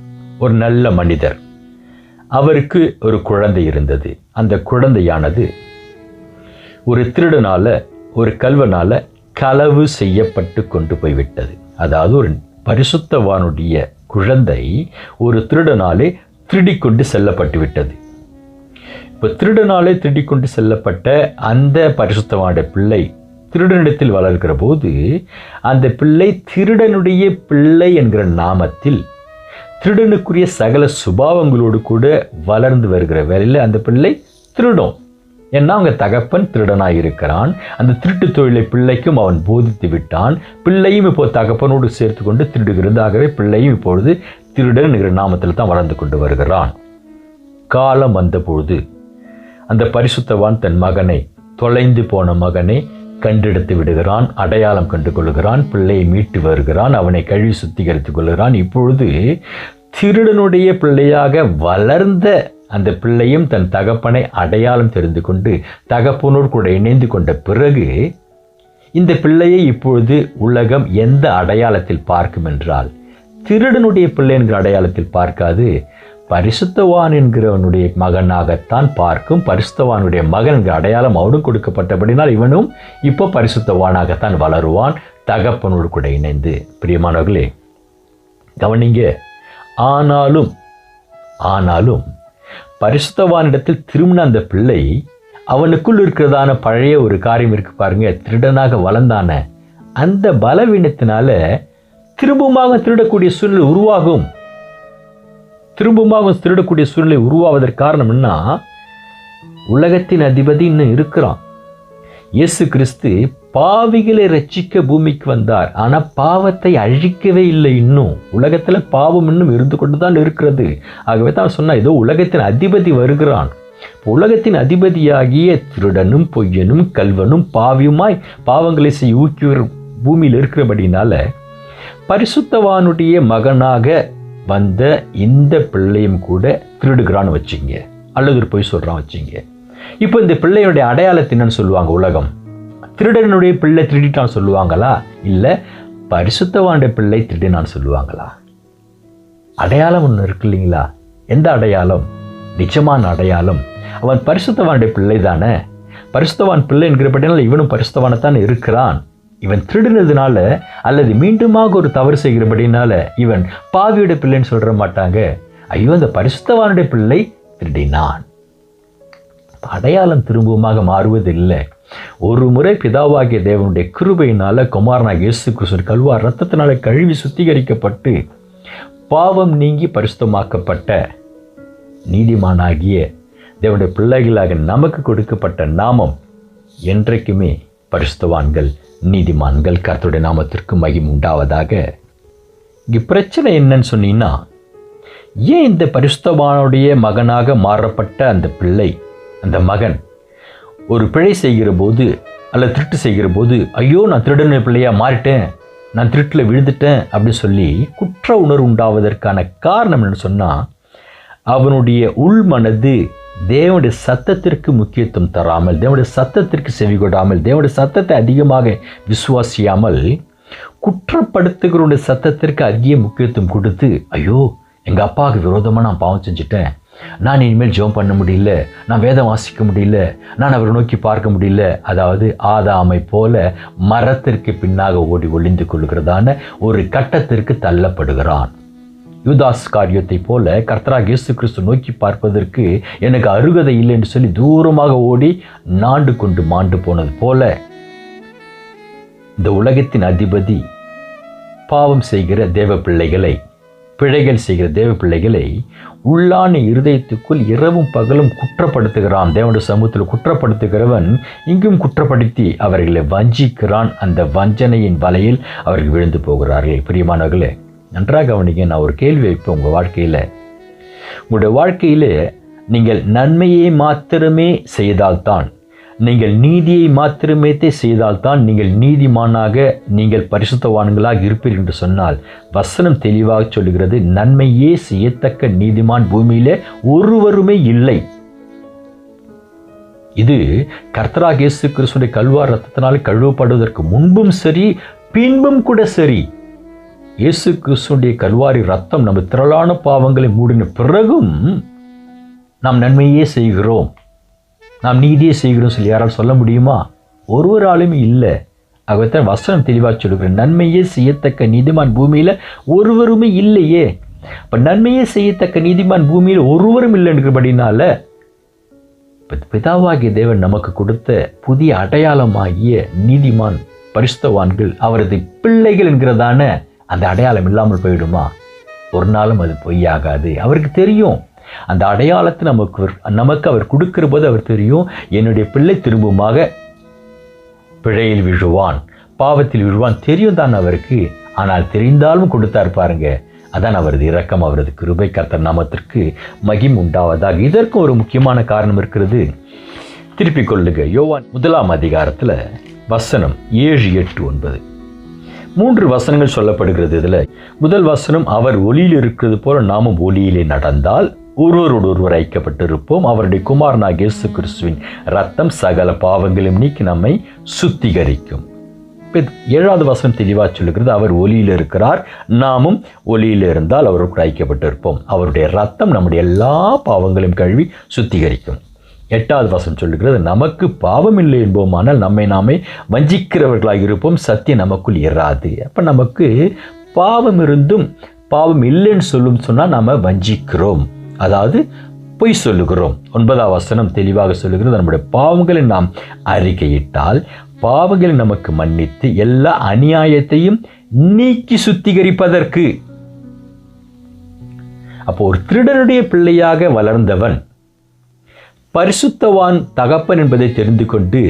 S1: ஒரு நல்ல மனிதர், அவருக்கு ஒரு குழந்தை இருந்தது. அந்த குழந்தையானது ஒரு திருடனால, ஒரு கல்வனால களவு செய்யப்பட்டு கொண்டு போய்விட்டது. அதாவது ஒரு பரிசுத்தவானுடைய குழந்தை ஒரு திருடனாலே திருடிக்கொண்டு செல்லப்பட்டு விட்டது. இப்போ திருடனாலே திருடிக்கொண்டு செல்லப்பட்ட அந்த பரிசுத்தவானுடைய பிள்ளை திருடனிடத்தில் வளர்க்கிற போது அந்த பிள்ளை திருடனுடைய பிள்ளை என்கிற நாமத்தில் திருடனுக்குரிய சகல சுபாவங்களோடு கூட வளர்ந்து வருகிற வேளையில் அந்த பிள்ளை திருடும். ஏன்னா அவங்க தகப்பன் திருடனாக இருக்கிறான். அந்த திருட்டு தொழிலை பிள்ளைக்கும் அவன் போதித்து விட்டான். பிள்ளையும் இப்போ தகப்பனோடு சேர்த்து கொண்டு திருடுகிறதாகவே பிள்ளையும் இப்பொழுது திருடன் என்கிற நாமத்தில் தான் வளர்ந்து கொண்டு வருகிறான். காலம் வந்தபொழுது அந்த பரிசுத்தவான் தன் மகனை, தொலைந்து போன மகனை கண்டெடுத்து விடுகிறான், அடையாளம் கண்டு கொள்கிறான், பிள்ளையை மீட்டு வருகிறான், அவனை கழுவி சுத்திகரித்துக் கொள்கிறான். இப்பொழுது திருடனுடைய பிள்ளையாக வளர்ந்த அந்த பிள்ளையும் தன் தகப்பனை அடையாளம் தெரிந்து கொண்டு தகப்பனோடு கூட இணைந்து கொண்ட பிறகு இந்த பிள்ளையை இப்பொழுது உலகம் எந்த அடையாளத்தில் பார்க்கும் என்றால், திருடனுடைய பிள்ளை என்கிற அடையாளத்தில் பார்க்காது, பரிசுத்தவான் என்கிறவனுடைய மகனாகத்தான் பார்க்கும். பரிசுத்தவானுடைய மகன் என்கிற அடையாளம் அவனும் கொடுக்கப்பட்டபடினால் இவனும் இப்போ பரிசுத்தவானாகத்தான் வளருவான், தகப்பனோடு கூட இணைந்து. பிரியமானவர்களே கவனிங்க. ஆனாலும் பரிசுத்தவானிடத்தில் திரும்பின அந்த பிள்ளை, அவனுக்குள் இருக்கிறதான பழைய ஒரு காரியம் இருக்கு பாருங்க, திருடனாக வளர்ந்தான அந்த பலவீனத்தினால திரும்பமாக திருடக்கூடிய சூழ்நிலை உருவாகும். திரும்பமாக திருடக்கூடிய சூழ்நிலை உருவாவதற்கு காரணம் என்ன? உலகத்தின் அதிபதி இன்னும் இருக்கிறான். இயேசு கிறிஸ்து பாவிகளை ரட்சிக்க பூமிக்கு வந்தார். ஆனால் பாவத்தை அழிக்கவே இல்லை. இன்னும் உலகத்தில் பாவம் இன்னும் இருந்து கொண்டு தான் இருக்கிறது. ஆகவே தான் சொன்னா, ஏதோ உலகத்தின் அதிபதி வருகிறான். உலகத்தின் அதிபதியாகிய திருடனும் பொய்யனும் கல்வனும் பாவியுமாய் பாவங்களை செய்ய ஊக்குவிற பூமியில் இருக்கிறபடினால பரிசுத்தவானுடைய மகனாக வந்த இந்த பிள்ளையும் கூட திருடுகிறான்னு வச்சுங்க, அல்லது ஒரு பொய் சொல்றான் வச்சுங்க. இப்போ இந்த பிள்ளையுடைய அடையாளத்தை என்னன்னு சொல்லுவாங்க? உலகம் திருடனுடைய பிள்ளை திருடிட்டான்னு சொல்லுவாங்களா? இல்லை பரிசுத்தவானுடைய பிள்ளை திருடினான்னு சொல்லுவாங்களா? அடையாளம் ஒன்று இருக்கு இல்லைங்களா? எந்த அடையாளம்? நிச்சயமான அடையாளம். அவன் பரிசுத்தவானுடைய பிள்ளை தானே. பரிசுத்தவான் பிள்ளை என்கிறபடினால இவனும் பரிசுத்தவானத்தான் இருக்கிறான். இவன் திருடுனதுனால அல்லது மீண்டுமாக ஒரு தவறு செய்கிறபடினால இவன் பாவியுடைய பிள்ளைன்னு சொல்ற மாட்டாங்க. ஐயோ, அந்த பரிசுத்தவானுடைய பிள்ளை திருடினான். அடையாளம் திரும்பவுமாக மாறுவதில்லை. ஒரு முறை பிதாவாகிய தேவனுடைய கிருபையினால குமாரனாகிய இயேசு கிறிஸ்து கல்வார் ரத்தத்தினால கழுவி சுத்திகரிக்கப்பட்டு பாவம் நீங்கி பரிசுத்தமாக்கப்பட்ட நீதிமானாகிய தேவனுடைய பிள்ளைகளாக நமக்கு கொடுக்கப்பட்ட நாமம் என்றைக்குமே பரிசுத்தவான்கள், நீதிமான்கள். கர்த்தருடைய நாமத்திற்கு மகிமை உண்டாவதாக. இங்கே பிரச்சனை என்னன்னு சொன்னீங்கன்னா, ஏன் இந்த பரிசுத்தவானுடைய மகனாக மாறப்பட்ட அந்த பிள்ளை, அந்த மகன் ஒரு பிழை செய்கிற போது அல்லது திருட்டு செய்கிற போது, ஐயோ நான் திருடன பிள்ளையாக மாறிட்டேன், நான் திருட்டில் விழுந்துட்டேன் அப்படின்னு சொல்லி குற்ற உணர்வு உண்டாவதற்கான காரணம் என்னன்னு சொன்னால், அவனுடைய உள்மனது தேவனுடைய சத்தத்திற்கு முக்கியத்துவம் தராமல், தேவனுடைய சத்தத்திற்கு செவிகொடாமல், தேவனுடைய சத்தத்தை அதிகமாக விசுவாசியாமல் குற்றப்படுத்துகிறவனுடைய சத்தத்திற்கு அதிக முக்கியத்துவம் கொடுத்து, ஐயோ எங்கள் அப்பாவுக்கு விரோதமாக நான் பாவம் செஞ்சுட்டேன், நான் இனிமேல் ஜெபம் பண்ண முடியல, நான் வேதம் வாசிக்க முடியல, நான் அவரை நோக்கி பார்க்க முடியல. அதாவது ஆதாமை போல மரத்திற்கு பின்னாக ஓடி ஒளிந்து கொள்கிறதான ஒரு கட்டத்திற்கு தள்ளப்படுகிறான். யூதாஸ் காரியத்தை போல கர்த்தராகிய இயேசு கிறிஸ்து நோக்கி பார்ப்பதற்கு எனக்கு அருகதை இல்லை என்று சொல்லி தூரமாக ஓடி நாண்டு கொண்டு மாண்டு போனது போல இந்த உலகத்தின் அதிபதி பாவம் செய்கிற தேவ பிள்ளைகளை, பிழைகள் செய்கிற தேவ பிள்ளைகளை உள்ளான இருதயத்துக்குள் இரவும் பகலும் குற்றப்படுத்துகிறான். தேவனுடைய சமூகத்தில் குற்றப்படுத்துகிறவன் இங்கும் குற்றப்படுத்தி அவர்களை வஞ்சிக்கிறான். அந்த வஞ்சனையின் வலையில் அவர்கள் விழுந்து போகிறார்கள். பிரியமானவர்களே, நன்றாக கவனிங்க. நான் ஒரு கேள்வி வைப்பேன். உங்களுடைய வாழ்க்கையிலே நீங்கள் நன்மையை மாத்திரமே செய்தால்தான், நீங்கள் நீதியை மாத்திரமே செய்தால்தான் நீங்கள் நீதிமானாக, நீங்கள் பரிசுத்தவான்களாக இருப்பீர்கள் என்று சொன்னால், வசனம் தெளிவாக சொல்லுகிறது, நன்மையே செய்யத்தக்க நீதிமான் பூமியிலே ஒருவருமே இல்லை. இது கர்த்தராகிய இயேசு கிறிஸ்துவின் கல்வாரி இரத்தத்தினால் கழுவப்படுவதற்கு முன்பும் சரி, பின்பும் கூட சரி. இயேசு கிறிஸ்துவின் கல்வாரி இரத்தம் நம்ம திரளான பாவங்களை மூடின பிறகும் நாம் நன்மையே செய்கிறோம், நாம் நீதியே செய்கிறோம் சொல்லி யாரால் சொல்ல முடியுமா? ஒருவராலுமே இல்லை. ஆகத்தான் வசனம் தெளிவாக சொல்லுகிறேன், நன்மையே செய்யத்தக்க நீதிமான் பூமியில் ஒருவருமே இல்லையே. இப்போ நன்மையே செய்யத்தக்க நீதிமான் பூமியில் ஒருவரும் இல்லைன்றபடினால பிதாவாகிய தேவன் நமக்கு கொடுத்த புதிய அடையாளமாகிய நீதிமான், பரிசுத்தவான்கள், அவரது பிள்ளைகள் என்கிறதான அந்த அடையாளம் இல்லாமல் போயிடுமா? ஒரு நாளும் அது பொய்யாகாது. அவருக்கு தெரியும். அந்த அடையாளத்தை நமக்கு அவர் கொடுக்கிற போது அவர் தெரியும், என்னுடைய பிள்ளை திரும்பமாக பிழையில் விழுவான், பாவத்தில் விழுவான். தெரியும் தான் அவருக்கு. ஆனால் தெரிந்தாலும் கொடுத்தார் பாருங்க. அதான் அவரது இரக்கம், அவரது கிருபை. கர்த்தர் நாமத்திற்கு மகிமை உண்டாவதாக. இதற்கு ஒரு முக்கியமான காரணம் இருக்கிறது. திருப்பிக் கொள்ளுங்க. யோவான் 1ஆம் அதிகாரத்தில் வசனம் 7, 8, 9 3 வசனங்கள் சொல்லப்படுகிறது. இதில் முதல் வசனம், அவர் ஒளியில் இருக்கிறது போல நாமும் ஒளியிலே நடந்தால் ஒருவரோடு ஒருவர் ஐக்கியப்பட்டிருப்போம். அவருடைய குமாரனாகிய இயேசு கிறிஸ்துவின் ரத்தம் சகல பாவங்களையும் நீக்கி நம்மை சுத்திகரிக்கும். 7வது வசனம் தெளிவாக சொல்லுகிறது, அவர் ஒளியில் இருக்கிறார், நாமும் ஒளியில் இருந்தால் அவருக்கு ஐக்கியப்பட்டிருப்போம். அவருடைய ரத்தம் நம்முடைய எல்லா பாவங்களையும் கழுவி சுத்திகரிக்கும். 8வது வசனம் சொல்லுகிறது, நமக்கு பாவம் இல்லை என்போமானால் நம்மை நாமே வஞ்சிக்கிறவர்களாக இருப்போம், சத்தியம் நமக்குள் இராது. அப்போ நமக்கு பாவம் இருந்தும் பாவம் இல்லைன்னு சொன்னால் நாம் வஞ்சிக்கிறோம், அதாவது பொய் சொல்லுகிறோம். 9வது வசனம் தெளிவாக சொல்லுகிறது, நம்முடைய பாவங்களை நாம் அறிக்கையிட்டால் பாவங்களை நமக்கு மன்னித்து எல்லா அநியாயத்தையும் நீக்கி சுத்திகரிப்பதற்கு. அப்போ ஒரு திருடனுடைய பிள்ளையாக வளர்ந்தவன் பரிசுத்தவான் தகப்பன் என்பதை தெரிந்து கொண்டு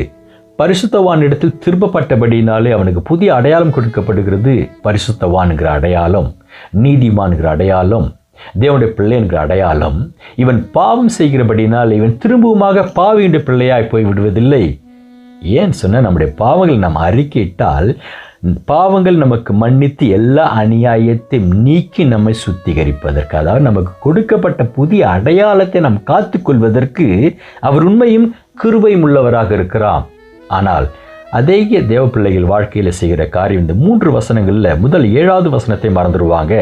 S1: பரிசுத்தவான் இடத்தில் திரும்பப்பட்டபடினாலே அவனுக்கு புதிய அடையாளம் கொடுக்கப்படுகிறது. பரிசுத்தவான்கிற அடையாளம், நீதிமான்கிற அடையாளம், தேவனுடைய பிள்ளை என்கிற அடையாளம். இவன் பாவம் செய்கிறபடினால் இவன் திரும்பவுமாக பாவியுடைய பிள்ளையாய் போய் விடுவதில்லை. ஏன் சொன்ன, நம்முடைய பாவங்களை நாம் அறிக்கையிட்டால் பாவங்கள் நமக்கு மன்னித்து எல்லா அநியாயத்தையும் நீக்கி நம்மை சுத்திகரிப்பதற்கு, அதாவது நமக்கு கொடுக்கப்பட்ட புதிய அடையாளத்தை நாம் காத்துக்கொள்வதற்கு அவர் உண்மையும் கிருபையும் உள்ளவராக இருக்கிறார். ஆனால் அதே தேவ பிள்ளைகள் வாழ்க்கையில் செய்கிற காரியம் இந்த 3 வசனங்களில் முதல் 7வது வசனத்தை மறந்துடுவாங்க.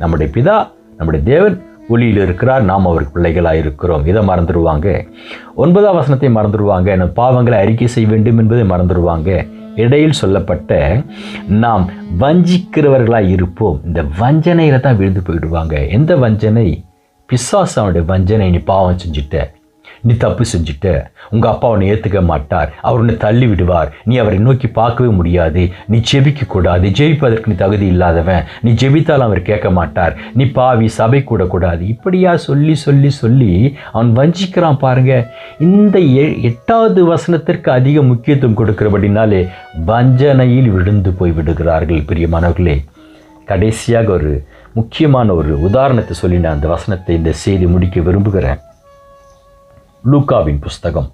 S1: நம்முடைய பிதா, நம்முடைய தேவன் ஒளியில் இருக்கிறார், நாம் அவருக்கு பிள்ளைகளாக இருக்கிறோம், இதை மறந்துடுவாங்க. 9வது வசனத்தை மறந்துடுவாங்க, நம் பாவங்களை அறிக்கை செய்ய வேண்டும் என்பதை மறந்துடுவாங்க. இடையில் சொல்லப்பட்ட நாம் வஞ்சிக்கிறவர்களாக இருப்போம், இந்த வஞ்சனையில தான் விழுந்து போயிடுவாங்க. எந்த வஞ்சனை? பிசாசாவுடைய வஞ்சனை. நீ பாவம் செஞ்சுட்ட, நீ தப்பு செஞ்சுட்ட, உங்கள் அப்பா உன்னை ஏற்றுக்க மாட்டார், அவர் உன்னை தள்ளி விடுவார், நீ அவரை நோக்கி பார்க்கவே முடியாது, நீ ஜெபிக்கக்கூடாது, ஜெபிப்பதற்கு நீ தகுதி இல்லாதவன், நீ ஜெபித்தாலும் அவர் கேட்க மாட்டார், நீ பாவி, சபை கூடக்கூடாது, இப்படியா சொல்லி சொல்லி சொல்லி அவன் வஞ்சிக்கிறான் பாருங்க. இந்த 8வது வசனத்திற்கு அதிக முக்கியத்துவம் கொடுக்கிறபடினாலே வஞ்சனையில் விழுந்து போய் விடுகிறார்கள். பிரியமானவர்களே, கடைசியாக ஒரு முக்கியமான ஒரு உதாரணத்தை சொல்லி நான் அந்த வசனத்தை, இந்த செய்தி முடிக்க விரும்புகிறேன். லூக்காவின் புஸ்தகம்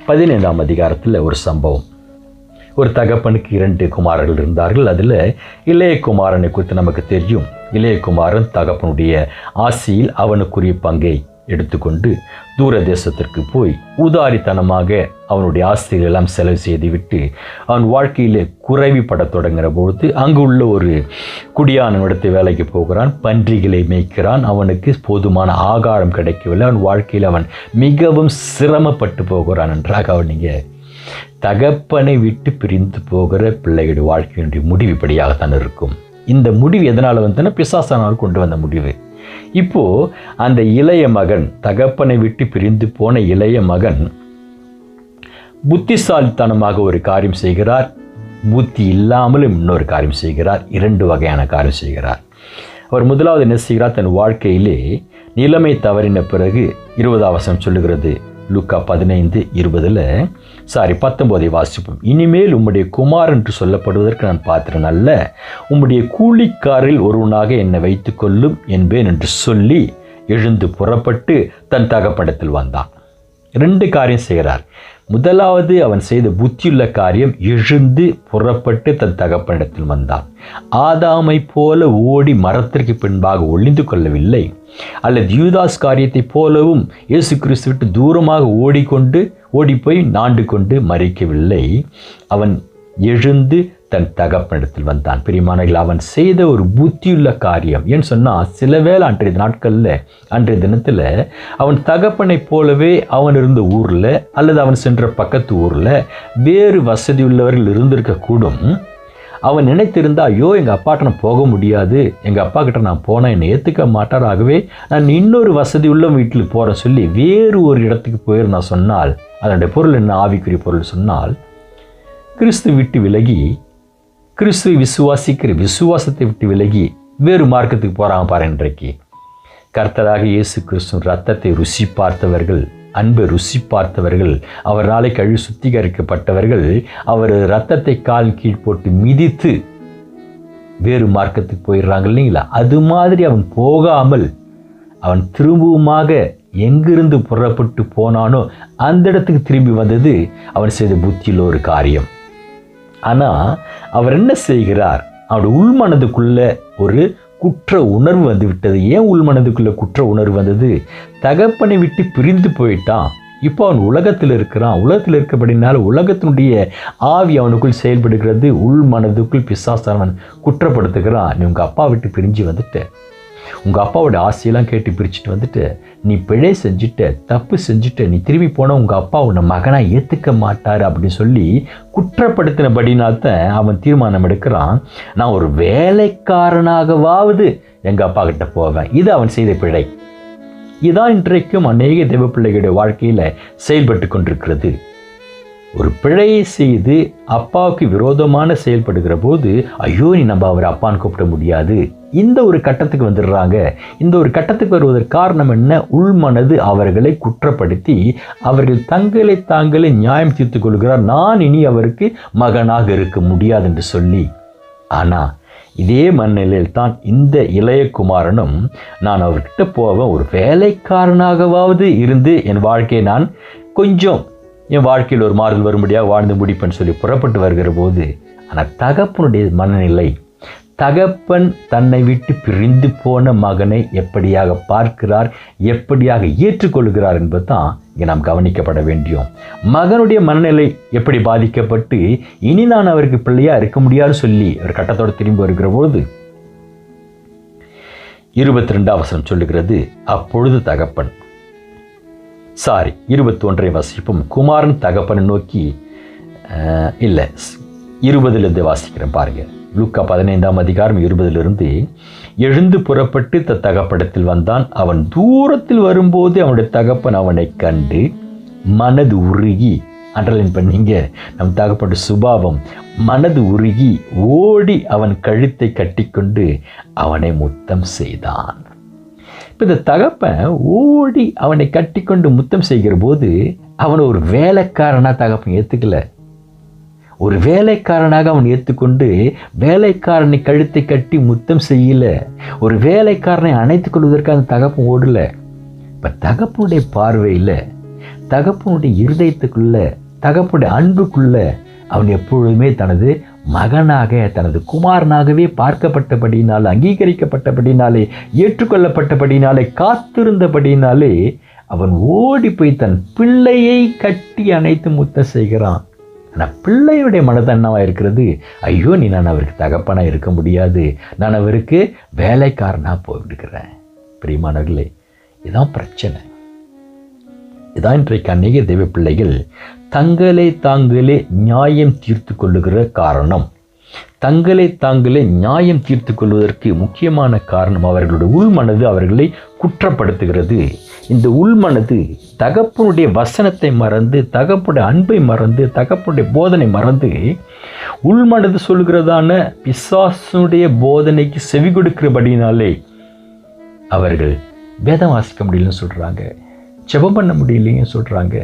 S1: 15ஆம் அதிகாரத்தில் ஒரு சம்பவம். ஒரு தகப்பனுக்கு 2 குமாரர்கள் இருந்தார்கள். அதில் இளைய குமாரனை குறித்து நமக்கு தெரியும். இளைய குமாரன் தகப்பனுடைய ஆசியில் அவனுக்குரிய பங்கை எடுத்துக்கொண்டு தூர தேசத்திற்கு போய் உதாரித்தனமாக அவனுடைய ஆஸ்திகள் எல்லாம் செலவு செய்துவிட்டு அவன் வாழ்க்கையில் குறைவிப்பட தொடங்குகிற பொழுது அங்கு உள்ள ஒரு குடியான இடத்து வேலைக்கு போகிறான். பன்றிகளை மேய்க்கிறான். அவனுக்கு போதுமான ஆகாரம் கிடைக்கவில்லை. அவன் வாழ்க்கையில் அவன் மிகவும் சிரமப்பட்டு போகிறான். நன்றாக அவனிங்க தகப்பனை விட்டு பிரிந்து போகிற பிள்ளைகளுடைய வாழ்க்கையினுடைய முடிவு இப்படியாகத்தான் இருக்கும். இந்த முடிவு எதனால் வந்தனா, பிசாசானால் கொண்டு வந்த முடிவு. இப்போ அந்த இளைய மகன், தகப்பனை விட்டு பிரிந்து போன இளைய மகன் புத்திசாலித்தனமாக ஒரு காரியம் செய்கிறார், புத்தி இல்லாமலும் இன்னொரு காரியம் செய்கிறார். 2 வகையான காரியம் செய்கிறார். அவர் முதலாவது என்ன செய்கிறார்? தன் வாழ்க்கையிலே நிலைமை தவறின பிறகு 20ஆம் வசனம் சொல்லுகிறது, லூக்கா 15:20 வாசிப்போம். இனிமேல் உம்முடைய குமார் என்று சொல்லப்படுவதற்கு நான் பாத்திரன் அல்ல, உம்முடைய கூலிக்காரில் ஒருவனாக என்னை வைத்துக் கொள்ளும் என்பேன் என்று சொல்லி எழுந்து புறப்பட்டு தன் தகப்பனிடத்தில் வந்தான். 2 காரியம் செய்கிறார். முதலாவது அவன் செய்த புத்தியுள்ள காரியம், எழுந்து புறப்பட்டு தன் தகப்பனிடத்தில் வந்தான். ஆதாமை போல ஓடி மரத்திற்கு பின்பாக ஒளிந்து கொள்ளவில்லை, அல்லது யூதாஸ் காரியத்தை போலவும் இயேசு கிறிஸ்து விட்டு தூரமாக ஓடிப்போய் நாண்டு கொண்டு மறிக்கவில்லை. அவன் எழுந்து தன் தகப்பனிடத்தில் வந்தான். பிரியமானவர்களே, அவன் செய்த ஒரு புத்தியுள்ள காரியம். ஏன்னு சொன்னால், சில வேளை அன்றைய தினத்தில் அவன் தகப்பனை போலவே அவன் இருந்த ஊரில் அல்லது அவன் சென்ற பக்கத்து ஊரில் வேறு வசதி உள்ளவர்கள் இருந்திருக்கக்கூடும். அவன் நினைத்திருந்தா, ஐயோ எங்கள் அப்பாட்ட நான் போக முடியாது, எங்கள் அப்பா கிட்ட நான் போனால் என்னை ஏற்றுக்க மாட்டார், ஆகவே நான் இன்னொரு வசதி உள்ள வீட்டில் போகிறேன் சொல்லி வேறு ஒரு இடத்துக்கு போயிருந்தான் சொன்னால், அதனுடைய பொருள் என்ன? ஆவிக்குரிய பொருள் சொன்னால், கிறிஸ்து விட்டு விலகி, கிறிஸ்துவை விசுவாசிக்கிற விசுவாசத்தை விட்டு விலகி வேறு மார்க்கத்துக்கு போகிறாங்க பாரு. இன்றைக்கு கர்த்தராக இயேசு கிறிஸ்து ரத்தத்தை ருசி பார்த்தவர்கள், அன்பை ருசி பார்த்தவர்கள், அவராலே கழுவி சுத்திகரிக்கப்பட்டவர்கள், அவர் ரத்தத்தை கால் கீழ் போட்டு மிதித்து வேறு மார்க்கத்துக்கு போயிடுறாங்க இல்லைங்களா? அது மாதிரி அவன் போகாமல் அவன் திரும்பவுமாக எங்கிருந்து புறப்பட்டு போனானோ அந்த இடத்துக்கு திரும்பி வந்தது அவன் செய்த புத்தியில் ஒரு காரியம். ஆனால் அவர் என்ன செய்கிறார்? அவருடைய உள்மனதுக்குள்ள ஒரு குற்ற உணர்வு வந்து விட்டது. ஏன் உள்மனதுக்குள்ள குற்ற உணர்வு வந்தது? தகப்பனை விட்டு பிரிந்து போயிட்டான். இப்போ அவன் உலகத்தில் இருக்கிறான். உலகத்தில் இருக்கபடினால உலகத்தினுடைய ஆவி அவனுக்குள் செயல்படுகிறது. உள்மனதுக்குள் பிசாசானவன் குற்றப்படுத்துகிறான். நீ உங்கள் அப்பா விட்டு பிரிஞ்சு வந்துட்ட, உங்கள் அப்பாவோட ஆசையெல்லாம் கேட்டு பிரிச்சுட்டு வந்துட்டு, நீ பிழை செஞ்சுட்ட, தப்பு செஞ்சுட்ட, நீ திரும்பி போனால் உங்கள் அப்பா உன்னை மகனாக ஏற்றுக்க மாட்டார் அப்படின்னு சொல்லி குற்றப்படுத்தினபடினால்தான் அவன் தீர்மானம் எடுக்கிறான், நான் ஒரு வேலைக்காரனாகவாவது எங்கள் அப்பா கிட்ட போவேன். இது அவன் செய்த பிழை. இதுதான் இன்றைக்கும் அநேக தெய்வ பிள்ளைகளுடைய வாழ்க்கையில் செயல்பட்டு கொண்டிருக்கிறது. ஒரு பிழையை செய்து அப்பாவுக்கு விரோதமான செயல்படுகிற போது, ஐயோ நீ நம்ம அவரை அப்பான்னு கூப்பிட முடியாது, இந்த ஒரு கட்டத்துக்கு வந்துடுறாங்க. இந்த ஒரு கட்டத்துக்கு வருவதற்கு காரணம் என்ன? உள்மனது அவர்களை குற்றப்படுத்தி அவர்கள் தாங்களே நியாயம் தீர்த்து கொள்கிறார், நான் இனி அவருக்கு மகனாக இருக்க முடியாது என்று சொல்லி. ஆனால் இதே மனநிலையில் தான் இந்த இளைய குமாரனும், நான் அவர்கிட்ட போவேன், ஒரு வேலைக்காரனாகவாவது இருந்து என் வாழ்க்கையை நான் கொஞ்சம் என் வாழ்க்கையில் ஒரு மாறுதல் வரும்படியாக வாழ்ந்து முடிப்பேன்னு சொல்லி புறப்பட்டு வருகிற போது, ஆனால் தகப்பனுடைய மனநிலை, தகப்பன் தன்னை விட்டு பிரிந்து போன மகனை எப்படியாக பார்க்கிறார், எப்படியாக ஏற்றுக்கொள்கிறார் என்பது தான் இங்கே நாம் கவனிக்கப்பட வேண்டியும். மகனுடைய மனநிலை எப்படி பாதிக்கப்பட்டு இனி நான் அவருக்கு பிள்ளையாக இருக்க முடியாதுன்னு சொல்லி ஒரு கட்டத்தோடு திரும்பி வருகிற பொழுது 22ஆம் வசனம் சொல்லுகிறது, அப்பொழுது தகப்பன் 21 வாசிப்போம். குமாரன் தகப்பனை நோக்கி, இல்லை 20 வாசிக்கிறேன் பாருங்க. லூக்கா 15ஆம் அதிகாரம் 20 எழுந்து புறப்பட்டு தகப்படத்தில் வந்தான். அவன் தூரத்தில் வரும்போது அவனுடைய தகப்பன் அவனை கண்டு மனது உருகி, அண்டர்லைன் பண்ணீங்க, நம் தகப்பனுடைய சுபாவம், மனது உருகி ஓடி அவன் கழுத்தை கட்டிக்கொண்டு அவனை முத்தம் செய்தான். இப்போ இந்த தகப்பன் ஓடி அவனை கட்டி கொண்டு முத்தம் செய்கிற போது அவனை ஒரு வேலைக்காரனாக தகப்பன் ஏற்றுக்கல. ஒரு வேலைக்காரனாக அவன் ஏற்றுக்கொண்டு வேலைக்காரனை கழுத்தை கட்டி முத்தம் செய்யல. ஒரு வேலைக்காரனை அணைத்துக் கொள்வதற்கு அந்த தகப்பன் ஓடல. இப்போ தகப்பனுடைய பார்வையில், தகப்பனுடைய இருதயத்துக்குள்ள, தகப்பனுடைய அன்புக்குள்ள அவன் எப்பொழுதுமே தனது மகனாக, தனது குமாரனாகவே பார்க்கப்பட்டபடினாலே, அங்கீகரிக்கப்பட்டபடினாலே, ஏற்றுக்கொள்ளப்பட்டபடினாலே, காத்திருந்தபடினாலே அவன் ஓடி போய் தன் பிள்ளையை கட்டி அணைத்து முத்தம் செய்கிறான். ஆனால் பிள்ளையுடைய மனதன்னவாக இருக்கிறது, ஐயோ நீ நான் அவருக்கு தகப்பனாக இருக்க முடியாது, நான் அவருக்கு வேலைக்காரனாக போய்விடுக்கிறேன். பிரியமானவர்களே, இதுதான் பிரச்சனை. இதான் இன்றைக்கு அநேக தெய்வ பிள்ளைகள் தாங்களே நியாயம் தீர்த்து கொள்ளுகிற காரணம். தங்களை தாங்களே நியாயம் தீர்த்து கொள்வதற்கு முக்கியமான காரணம் அவர்களுடைய உள்மனது அவர்களை குற்றப்படுத்துகிறது. இந்த உள்மனது தகப்பனுடைய வசனத்தை மறந்து, தகப்பனுடைய அன்பை மறந்து, தகப்பனுடைய போதனை மறந்து, உள்மனது சொல்கிறதான பிசாசுடைய போதனைக்கு செவி கொடுக்கிறபடினாலே அவர்கள் வேதம் வாசிக்க முடியலன்னு சொல்கிறாங்க, ஜெபம் பண்ண முடியலைன்னு சொல்கிறாங்க,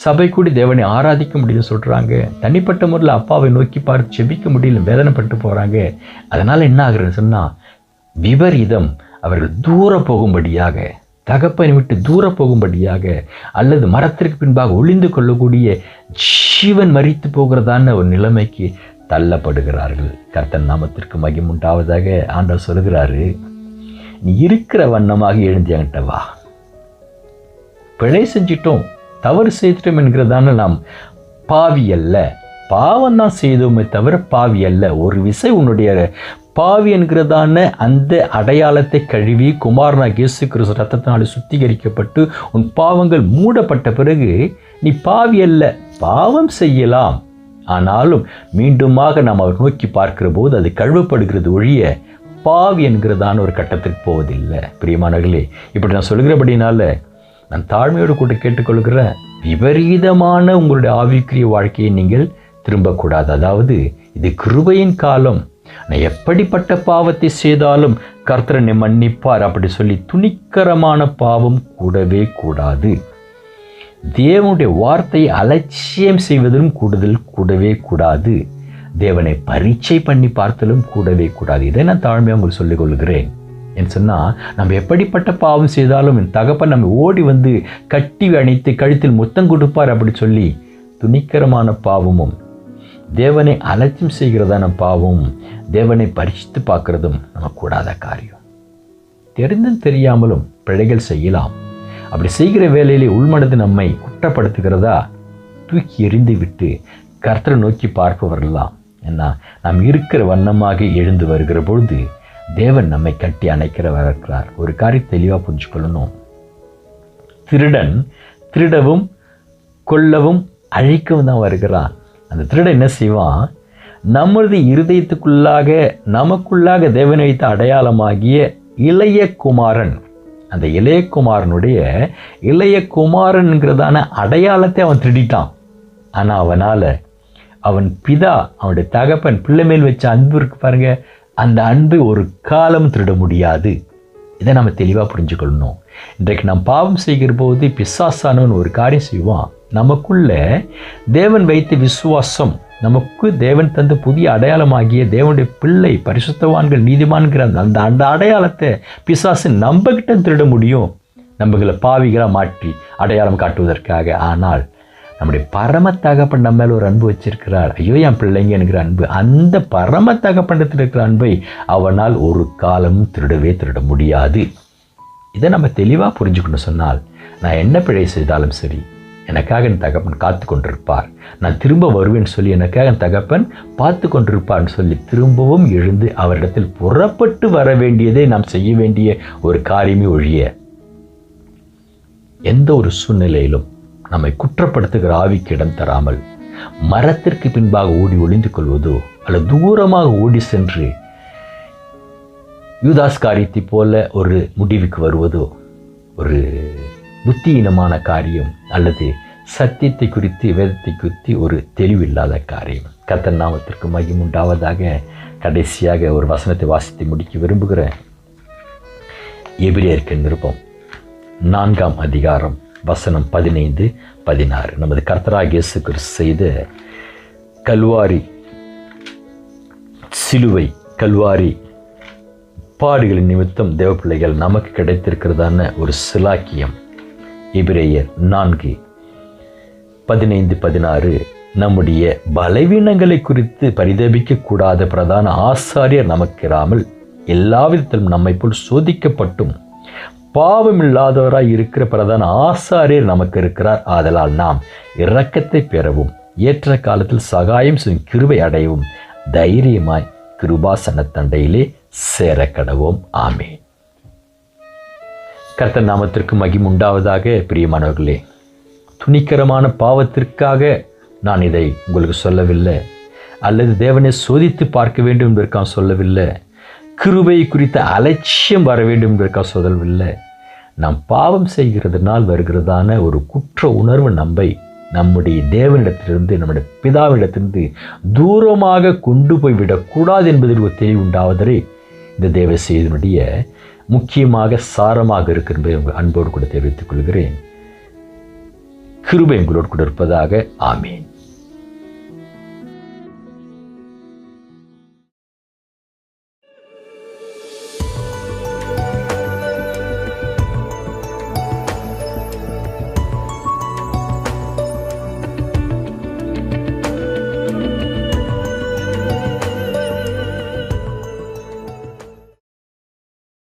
S1: சபை கூடி தேவனை ஆராதிக்க முடியலன்னு சொல்கிறாங்க, தனிப்பட்ட முறையில் அப்பாவை நோக்கி பார்த்து ஜெபிக்க முடியல, வேதனைப்பட்டு போகிறாங்க. அதனால் என்ன ஆகுறதுன்னு சொன்னால் விபரீதம் அவர்கள் தூர போகும்படியாக, தகப்பனை விட்டு தூர போகும்படியாக, அல்லது மரத்திற்கு பின்பாக ஒளிந்து கொள்ளக்கூடிய ஜீவன் மரித்து போகிறதான ஒரு நிலைமைக்கு தள்ளப்படுகிறார்கள். கர்த்தர் நாமத்திற்கு மகிமை உண்டாவதாக. ஆண்டவர் சொல்கிறாரு, நீ இருக்கிற வண்ணமாக எழுந்தியங்கிட்ட வா. பிழை செஞ்சிட்டோம், தவறு செய்துட்டோம் என்கிறதான நாம் பாவி அல்ல, பாவம் தான் செய்தோமே தவிர பாவி அல்ல. ஒரு விசை உன்னுடைய பாவி என்கிறதான அந்த அடையாளத்தை கழுவி குமாரனாகிய இயேசு கிறிஸ்து ரத்தத்தினாலே சுத்திகரிக்கப்பட்டு உன் பாவங்கள் மூடப்பட்ட பிறகு நீ பாவி அல்ல. பாவம் செய்யலாம், ஆனாலும் மீண்டுமாக நாம் அவர் நோக்கி பார்க்கிற போது அது கழுவப்படுகிறது ஒழிய பாவி என்கிறதான ஒரு கட்டத்திற்கு போவதில்லை. பிரியமானவர்களே, இப்படி நான் சொல்கிறபடினால நான் தாழ்மையோடு கூட கேட்டுக்கொள்கிற, விபரீதமான உங்களுடைய ஆவிக்குரிய வாழ்க்கையை நீங்கள் திரும்பக்கூடாது. அதாவது இது கிருபையின் காலம், நான் எப்படிப்பட்ட பாவத்தை செய்தாலும் கர்த்தர் என்னை மன்னிப்பார் அப்படி சொல்லி துணிகரமான பாவம் கூடவே கூடாது. தேவனுடைய வார்த்தையை அலட்சியம் செய்வதிலும் கூடவே கூடாது. தேவனை பரீட்சை பண்ணி பார்த்தலும் கூடவே கூடாது. இதை நான் தாழ்மையாக உங்களுக்கு சொல்லிக் கொள்கிறேன். என்று சொன்னால், நம்ம எப்படிப்பட்ட பாவம் செய்தாலும் என் தகப்பன் நம்ம ஓடி வந்து கட்டி அணைத்து கழுத்தில் முத்தம் கொடுப்பார் அப்படி சொல்லி துணிகரமான பாவமும், தேவனை அலட்சியம் செய்கிறதான பாவமும், தேவனை பரிசித்து பார்க்கறதும் நம்ம கூடாத காரியம். தெரிந்தும் தெரியாமலும் பிழைகள் செய்யலாம். அப்படி செய்கிற வேலையிலே உள்மனது நம்மை குற்றப்படுத்துகிறதா, தூக்கி எறிந்து விட்டு கர்த்தரை நோக்கி பார்ப்பவர்களாம். ஏன்னா நாம் இருக்கிற வண்ணமாக எழுந்து வருகிற பொழுது தேவன் நம்மை கட்டி அணைக்கிறவர் இருக்கிறார். ஒரு காரியம் தெளிவாக புரிஞ்சுக்கொள்ளணும். திருடன் திருடவும் கொல்லவும் அழிக்கவும் தான் வருகிறான். அந்த திருடன் என்ன செய்வான், நம்மளது இருதயத்துக்குள்ளாக நமக்குள்ளாக தேவன் வைத்த அடையாளமாகிய இளைய குமாரன், அந்த இளைய குமாரனுடைய இளைய குமாரன்கிறதான அடையாளத்தை அவன் திருடிட்டான். ஆனால் அவனால் அவன் பிதா, அவனுடைய தகப்பன் பிள்ளை மேல் வச்ச அன்பு இருக்கு பாருங்க, அந்த அன்பை ஒரு காலம் திருட முடியாது. இதை நம்ம தெளிவாக புரிஞ்சுக்கொள்ளணும். இன்றைக்கு நாம் பாவம் செய்கிற போது பிசாசானவன் ஒரு காரியம் செய்வான். நமக்குள்ள தேவன் வைத்த விசுவாசம், நமக்கு தேவன் தந்த புதிய அடையாளமாகிய தேவனுடைய பிள்ளை, பரிசுத்தவான்கள், நீதிமான்கிற அந்த அடையாளத்தை பிசாசு நம்மகிட்ட திருட முடியும், நம்மளை பாவிகளாக மாற்றி அடையாளம் காட்டுவதற்காக. ஆனால் நம்முடைய பரம தகப்பன் நம்ம மேலே ஒரு அன்பு வச்சிருக்கிறார். ஐயோ என் பிள்ளைங்க என்கிற அன்பு, அந்த பரம தகப்பண்டத்தில் இருக்கிற அன்பை அவனால் ஒரு காலமும் திருட முடியாது. இதை நம்ம தெளிவாக புரிஞ்சுக்கணும். சொன்னால், நான் என்ன பிழை செய்தாலும் சரி, எனக்காக என் தகப்பன் காத்து கொண்டிருப்பார், நான் திரும்ப வருவேன்னு சொல்லி எனக்காக என் தகப்பன் பார்த்து கொண்டிருப்பார்னு சொல்லி திரும்பவும் எழுந்து அவரிடத்தில் புறப்பட்டு வர வேண்டியதை நாம் செய்ய வேண்டிய ஒரு காரியமே ஒழிய எந்த ஒரு சூழ்நிலையிலும் நம்மை குற்றப்படுத்துகிற ஆவிக்கு இடம் தராமல் மரத்திற்கு பின்பாக ஓடி ஒளிந்து கொள்வதோ அல்லது தூரமாக ஓடி சென்று யூதாஸ் காரியத்தை போல ஒரு முடிவுக்கு வருவதோ ஒரு புத்தியீனமான காரியம், அல்லது சத்தியத்தை குறித்து வேதத்தை குறித்து ஒரு தெளிவில்லாத காரியம். கர்த்தர் நாமத்திற்கு மகிமை உண்டாவதாக. கடைசியாக ஒரு வசனத்தை வாசித்து முடிக்க விரும்புகிறேன். எபிரேயருக்கு நிருபம் 4ஆம் அதிகாரம் வசனம் 15-16. நமது கர்த்தராகிய இயேசு கிறிஸ்து செய்த கல்வாரி சிலுவை, கல்வாரி பாடுகளின் நிமித்தம் தேவ பிள்ளைகள் நமக்கு கிடைத்திருக்கிறதான ஒரு சிலாக்கியம். எபிரேயர் 4:15-16. நம்முடைய பலவீனங்களை குறித்து பரிதபிக்க கூடாத பிரதான ஆசாரியர் நமக்கிராமல் எல்லா விதத்திலும் நம்மை போல் சோதிக்கப்பட்டும் பாவமில்லாதவராய் இருக்கிற பிரதான ஆசாரியர் நமக்கு இருக்கிறார். ஆதலால் நாம் இரக்கத்தை பெறவும் ஏற்ற காலத்தில் சகாயம் செய்யும் கிருபை அடையவும் தைரியமாய் கிருபாசன தண்டையிலே சேர கடவோம். ஆமென். கர்த்தர் நாமத்திற்கு மகிமை உண்டாவதாக. பிரியமானவர்களே, துணிகரமான பாவத்திற்காக நான் இதை உங்களுக்கு சொல்லவில்லை. அல்லது தேவனை சோதித்து பார்க்க வேண்டும் என்பதற்காக சொல்லவில்லை. கிருபை குறித்த அலட்சியம் வர வேண்டும் என்பதற்காக சொல்லவில்லை. நாம் பாவம் செய்கிறதுனால் வருகிறதான ஒரு குற்ற உணர்வு நம்முடைய தேவனிடத்திலிருந்து, நம்முடைய பிதாவிடத்திலிருந்து தூரமாக கொண்டு போய்விடக்கூடாது என்பதில் ஒரு தெளிவு உண்டாவதே இந்த தேவ செய்தியினுடைய முக்கியமாக சாரமாக இருக்கிற அன்போடு கூட தெரிவித்துக் கொள்கிறேன். கிருபை உங்களோடு கூட இருப்பதாக. ஆமீன்.